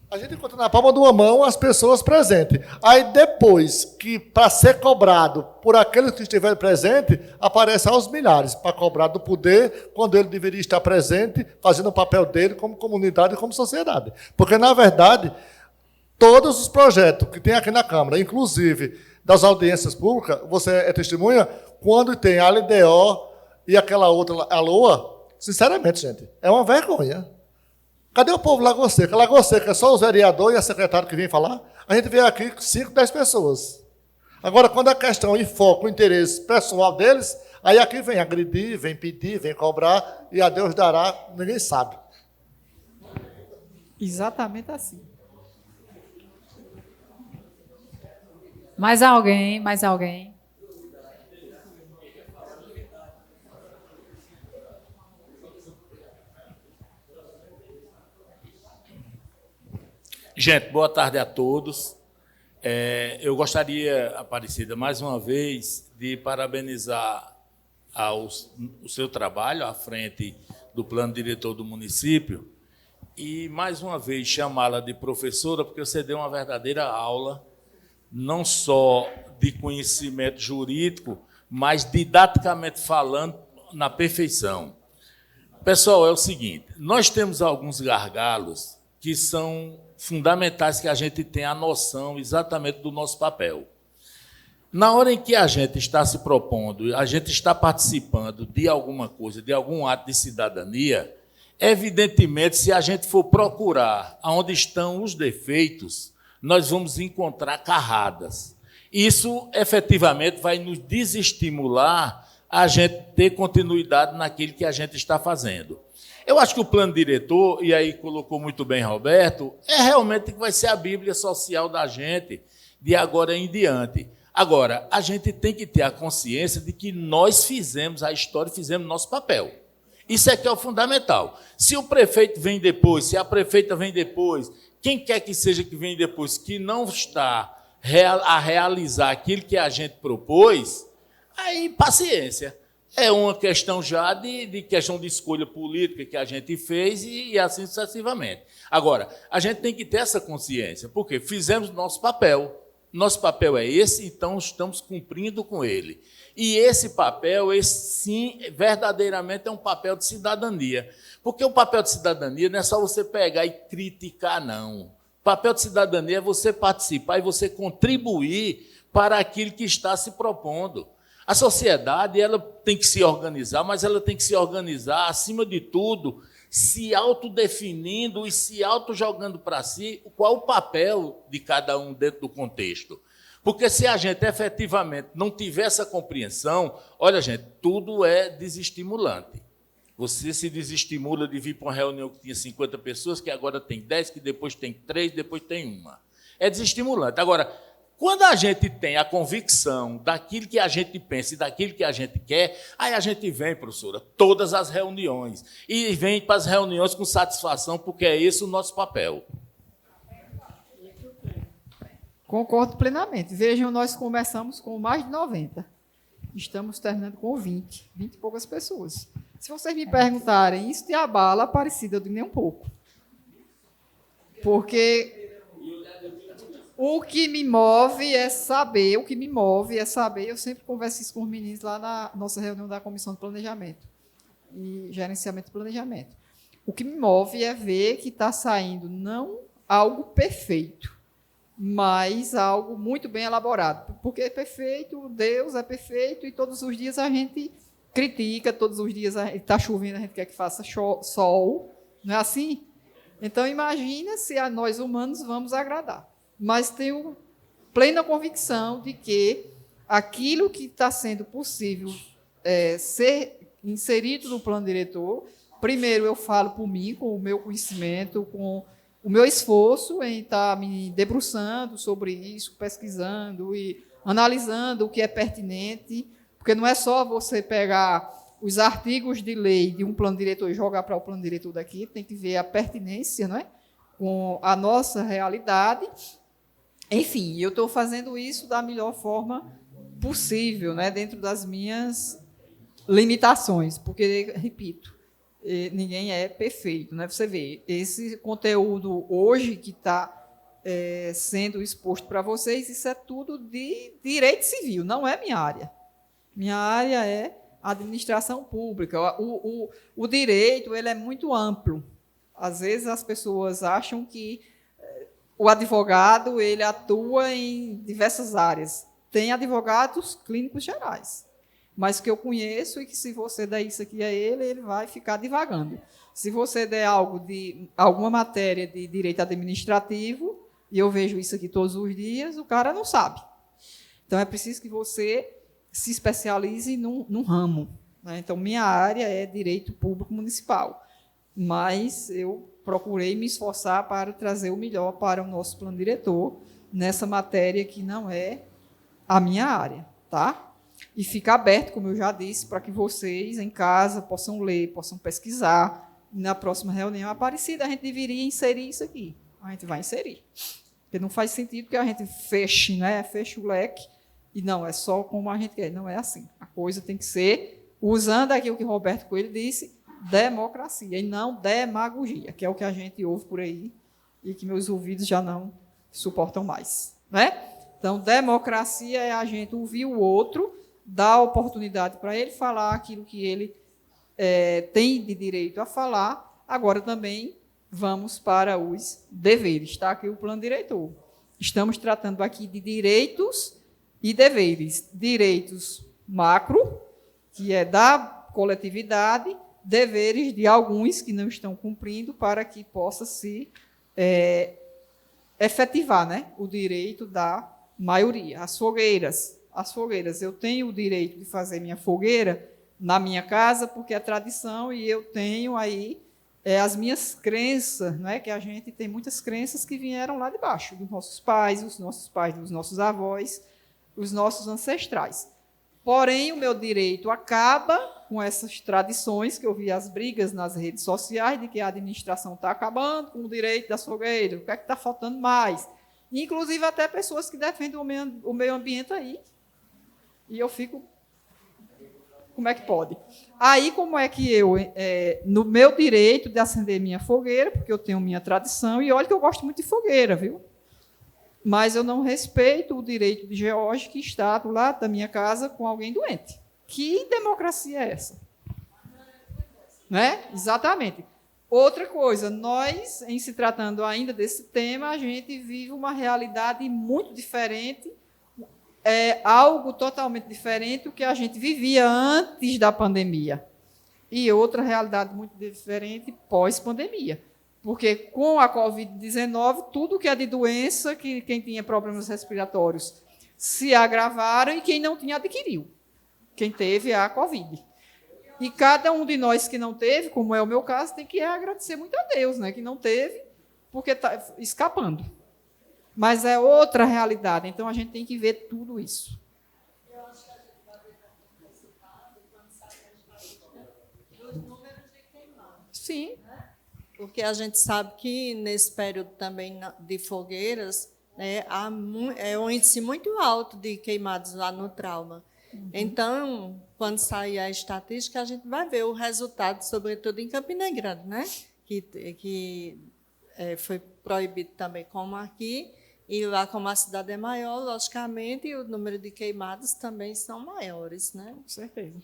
A gente encontra na palma de uma mão as pessoas presentes. Aí depois que, para ser cobrado por aqueles que estiverem presentes, aparece aos milhares para cobrar do poder, quando ele deveria estar presente, fazendo o papel dele como comunidade e como sociedade. Porque, na verdade, todos os projetos que tem aqui na Câmara, inclusive das audiências públicas, você é testemunha, quando tem a LDO e aquela outra, a LOA, sinceramente, gente, é uma vergonha. Cadê o povo Lagoa Seca? Lagoa Seca é só os vereadores e a secretária que vêm falar. A gente vê aqui 5, 10 pessoas. Agora, quando a questão enfoca o interesse pessoal deles, aí aqui vem agredir, vem pedir, vem cobrar, e a Deus dará, ninguém sabe. Exatamente assim. Mais alguém? Mais alguém? Gente, boa tarde a todos. Eu gostaria, Aparecida, mais uma vez, de parabenizar o seu trabalho à frente do plano diretor do município e, mais uma vez, chamá-la de professora, porque você deu uma verdadeira aula, não só de conhecimento jurídico, mas didaticamente falando, na perfeição. Pessoal, é o seguinte, nós temos alguns gargalos que são fundamentais que a gente tenha a noção exatamente do nosso papel. Na hora em que a gente está se propondo, a gente está participando de alguma coisa, de algum ato de cidadania, evidentemente, se a gente for procurar onde estão os defeitos, nós vamos encontrar carradas. Isso, efetivamente, vai nos desestimular a gente ter continuidade naquilo que a gente está fazendo. Eu acho que o plano diretor, e aí colocou muito bem Roberto, realmente que vai ser a Bíblia social da gente de agora em diante. Agora, a gente tem que ter a consciência de que nós fizemos a história, fizemos nosso papel. Isso é que é o fundamental. Se o prefeito vem depois, se a prefeita vem depois, quem quer que seja que vem depois, que não está a realizar aquilo que a gente propôs, aí paciência. É uma questão já de questão de escolha política que a gente fez e assim sucessivamente. Agora, a gente tem que ter essa consciência, porque fizemos nosso papel. Nosso papel é esse, então estamos cumprindo com ele. E esse papel, esse sim, verdadeiramente é um papel de cidadania. Porque o papel de cidadania não é só você pegar e criticar, não. O papel de cidadania é você participar e você contribuir para aquilo que está se propondo. A sociedade ela tem que se organizar, mas ela tem que se organizar, acima de tudo, se autodefinindo e se autojogando para si qual o papel de cada um dentro do contexto. Porque se a gente efetivamente não tiver essa compreensão, olha, gente, tudo é desestimulante. Você se desestimula de vir para uma reunião que tinha 50 pessoas, que agora tem 10, que depois tem 3, depois tem 1. É desestimulante. Agora, Quando a gente tem a convicção daquilo que a gente pensa e daquilo que a gente quer, aí a gente vem, professora, todas as reuniões. E vem para as reuniões com satisfação, porque é esse o nosso papel. Concordo plenamente. Vejam, nós começamos com mais de 90. Estamos terminando com 20 e poucas pessoas. Se vocês me perguntarem, isso te abala a Aparecida, eu digo nem um pouco. Porque o que me move é saber, eu sempre converso isso com os meninos lá na nossa reunião da Comissão de Planejamento e Gerenciamento e Planejamento. O que me move é ver que está saindo não algo perfeito, mas algo muito bem elaborado. Porque é perfeito, Deus é perfeito, e todos os dias a gente critica, todos os dias está chovendo, a gente quer que faça sol, não é assim? Então, imagina se a nós humanos vamos agradar. Mas tenho plena convicção de que aquilo que está sendo possível ser inserido no plano diretor, primeiro eu falo por mim, com o meu conhecimento, com o meu esforço em estar me debruçando sobre isso, pesquisando e analisando o que é pertinente, porque não é só você pegar os artigos de lei de um plano diretor e jogar para o plano diretor daqui, tem que ver a pertinência, não é? Com a nossa realidade. Enfim, eu estou fazendo isso da melhor forma possível, né, dentro das minhas limitações, porque, repito, ninguém é perfeito, né? Você vê, esse conteúdo hoje que está sendo exposto para vocês, isso é tudo de direito civil, não é minha área. Minha área é administração pública. O direito ele é muito amplo. Às vezes as pessoas acham que o advogado ele atua em diversas áreas. Tem advogados clínicos gerais, mas que eu conheço e que se você der isso aqui a ele, ele vai ficar divagando. Se você der alguma matéria de direito administrativo, e eu vejo isso aqui todos os dias, o cara não sabe. Então, é preciso que você se especialize num ramo, né? Então, minha área é direito público municipal, mas eu procurei me esforçar para trazer o melhor para o nosso plano diretor nessa matéria que não é a minha área, tá? E fica aberto, como eu já disse, para que vocês em casa possam ler, possam pesquisar. Na próxima reunião Aparecida, a gente deveria inserir isso aqui. A gente vai inserir. Porque não faz sentido que a gente feche, né? Feche o leque e não, é só como a gente quer. Não é assim. A coisa tem que ser, usando aqui o que Roberto Coelho disse, democracia e não demagogia, que é o que a gente ouve por aí e que meus ouvidos já não suportam mais, né? Então, democracia é a gente ouvir o outro, dar oportunidade para ele falar aquilo que ele tem de direito a falar. Agora também vamos para os deveres. Está aqui o plano diretor. Estamos tratando aqui de direitos e deveres. Direitos macro, que é da coletividade, deveres de alguns que não estão cumprindo para que possa se efetivar, né, o direito da maioria. As fogueiras, eu tenho o direito de fazer minha fogueira na minha casa porque é tradição e eu tenho aí as minhas crenças, né, que a gente tem muitas crenças que vieram lá de baixo, dos nossos pais, dos nossos avós, os nossos ancestrais. Porém, o meu direito acaba com essas tradições, que eu vi as brigas nas redes sociais, de que a administração está acabando com o direito das fogueiras, o que é que está faltando mais? Inclusive até pessoas que defendem o meio ambiente aí. E eu fico, como é que pode? Aí, como é que eu, no meu direito de acender minha fogueira, porque eu tenho minha tradição, e olha que eu gosto muito de fogueira, viu? Mas eu não respeito o direito de George que está do lado da minha casa com alguém doente. Que democracia é essa? Né? Exatamente. Outra coisa, nós, em se tratando ainda desse tema, a gente vive uma realidade muito diferente, algo totalmente diferente do que a gente vivia antes da pandemia. E outra realidade muito diferente pós-pandemia. Porque com a Covid-19, tudo que é de doença, que quem tinha problemas respiratórios se agravaram e quem não tinha adquiriu. Quem teve a Covid. E cada um de nós que não teve, como é o meu caso, tem que agradecer muito a Deus, né? Que não teve, porque está escapando. mas é outra realidade. Então, a gente tem que ver tudo isso. Sim. Porque a gente sabe que nesse período também de fogueiras, né, é um índice muito alto de queimados lá no trauma. Então, quando sair a estatística, a gente vai ver o resultado, sobretudo em Campina Grande, né? que foi proibido também, como aqui, e lá, como a cidade é maior, logicamente, o número de queimados também são maiores, né? Com certeza.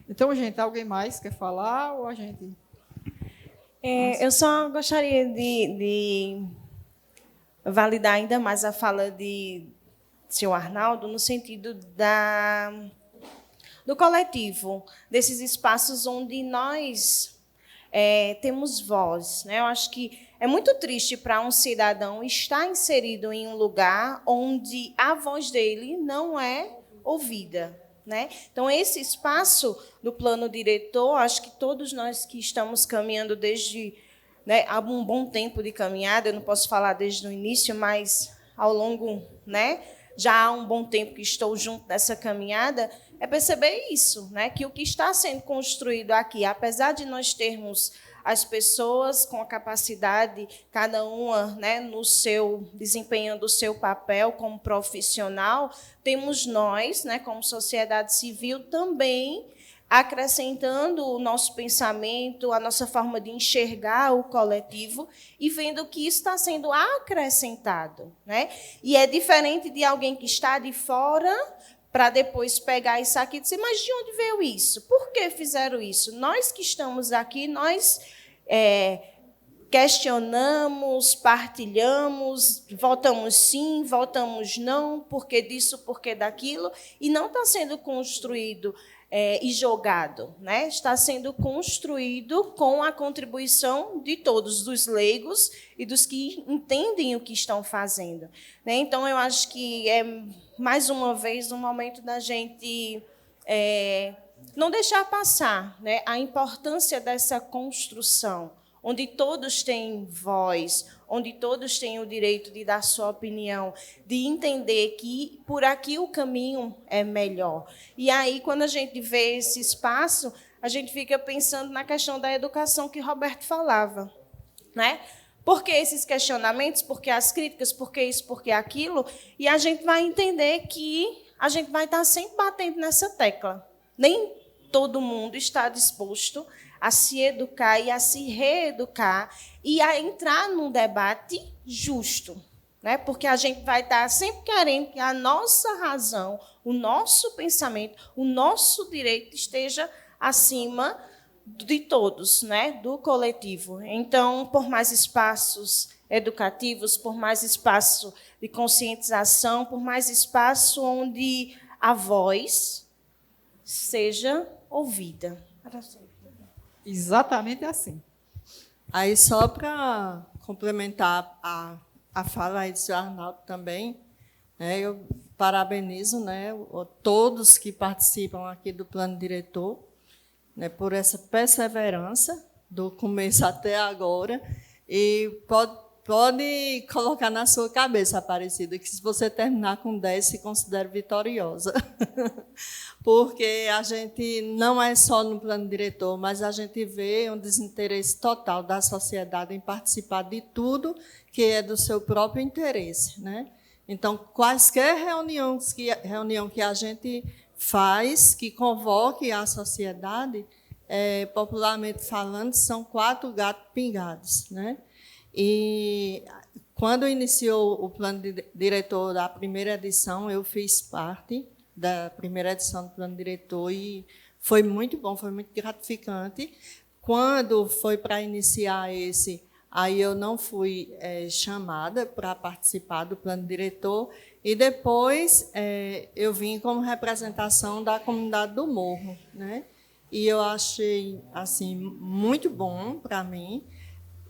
Então, gente, alguém mais quer falar ou a gente... Eu só gostaria de validar ainda mais a fala de senhor Arnaldo no sentido do coletivo, desses espaços onde nós temos voz, né? Eu acho que é muito triste para um cidadão estar inserido em um lugar onde a voz dele não é ouvida, né? Então, esse espaço do plano diretor, acho que todos nós que estamos caminhando desde, né, há um bom tempo de caminhada, eu não posso falar desde o início, mas ao longo, né, já há um bom tempo que estou junto nessa caminhada, é perceber isso, né, que o que está sendo construído aqui, apesar de nós termos as pessoas com a capacidade, cada uma, né, no seu, desempenhando o seu papel como profissional, temos nós, né, como sociedade civil, também acrescentando o nosso pensamento, a nossa forma de enxergar o coletivo e vendo que isso está sendo acrescentado, né? E é diferente de alguém que está de fora para depois pegar isso aqui e dizer, mas de onde veio isso? Por que fizeram isso? Nós que estamos aqui, nós questionamos, partilhamos, votamos sim, votamos não, por que disso, por que daquilo, e não está sendo construído e jogado, né? Está sendo construído com a contribuição de todos, dos leigos e dos que entendem o que estão fazendo, né? Então, eu acho que é, mais uma vez, um momento da gente não deixar passar, né, a importância dessa construção, onde todos têm voz, onde todos têm o direito de dar sua opinião, de entender que por aqui o caminho é melhor. E aí, quando a gente vê esse espaço, a gente fica pensando na questão da educação que Roberto falava, né? Por que esses questionamentos? Por que as críticas? Por que isso? Por que aquilo? E a gente vai entender que a gente vai estar sempre batendo nessa tecla. Nem todo mundo está disposto a se educar e a se reeducar e a entrar num debate justo, né? Porque a gente vai estar sempre querendo que a nossa razão, o nosso pensamento, o nosso direito esteja acima de todos, né? Do coletivo. Então, por mais espaços educativos, por mais espaço de conscientização, por mais espaço onde a voz seja ouvida. Exatamente assim. Aí, só para complementar a fala aí do senhor Arnaldo também, né, eu parabenizo, né, todos que participam aqui do plano diretor, né, por essa perseverança do começo até agora, e pode colocar na sua cabeça, Aparecida, que se você terminar com 10, se considere vitoriosa. Porque a gente não é só no plano diretor, mas a gente vê um desinteresse total da sociedade em participar de tudo que é do seu próprio interesse, né? Então, quaisquer reunião que a gente faz, que convoque a sociedade, popularmente falando, são 4 gatos pingados, né? E quando iniciou o plano diretor da primeira edição, eu fiz parte da primeira edição do plano diretor e foi muito bom, foi muito gratificante. Quando foi para iniciar esse, aí eu não fui chamada para participar do plano diretor e depois eu vim como representação da comunidade do Morro, né? E eu achei assim muito bom para mim.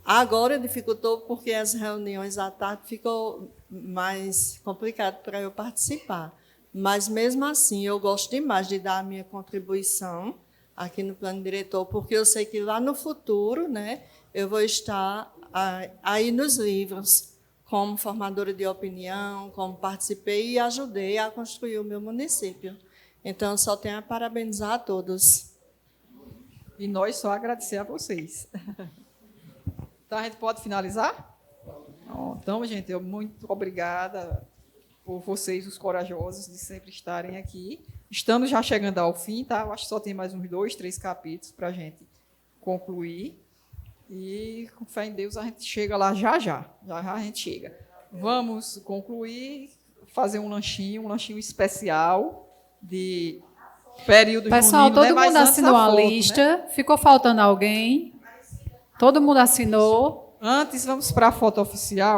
Agora dificultou porque as reuniões à tarde ficou mais complicado para eu participar. Mas, mesmo assim, eu gosto demais de dar a minha contribuição aqui no plano diretor, porque eu sei que lá no futuro, né, eu vou estar aí nos livros como formadora de opinião, como participei e ajudei a construir o meu município. Então, só tenho a parabenizar a todos. E nós só agradecer a vocês. Então, a gente pode finalizar? Então, gente, eu muito obrigada por vocês, os corajosos, de sempre estarem aqui. Estamos já chegando ao fim, tá? Eu acho que só tem mais uns 2, 3 capítulos para a gente concluir. E, com fé em Deus, a gente chega lá já já. Já já a gente chega. Vamos concluir, fazer um lanchinho especial de período Pessoal, junino, né? todo Mas mundo antes assinou a foto, né? lista. Ficou faltando alguém? Todo mundo assinou. Antes, vamos para a foto oficial.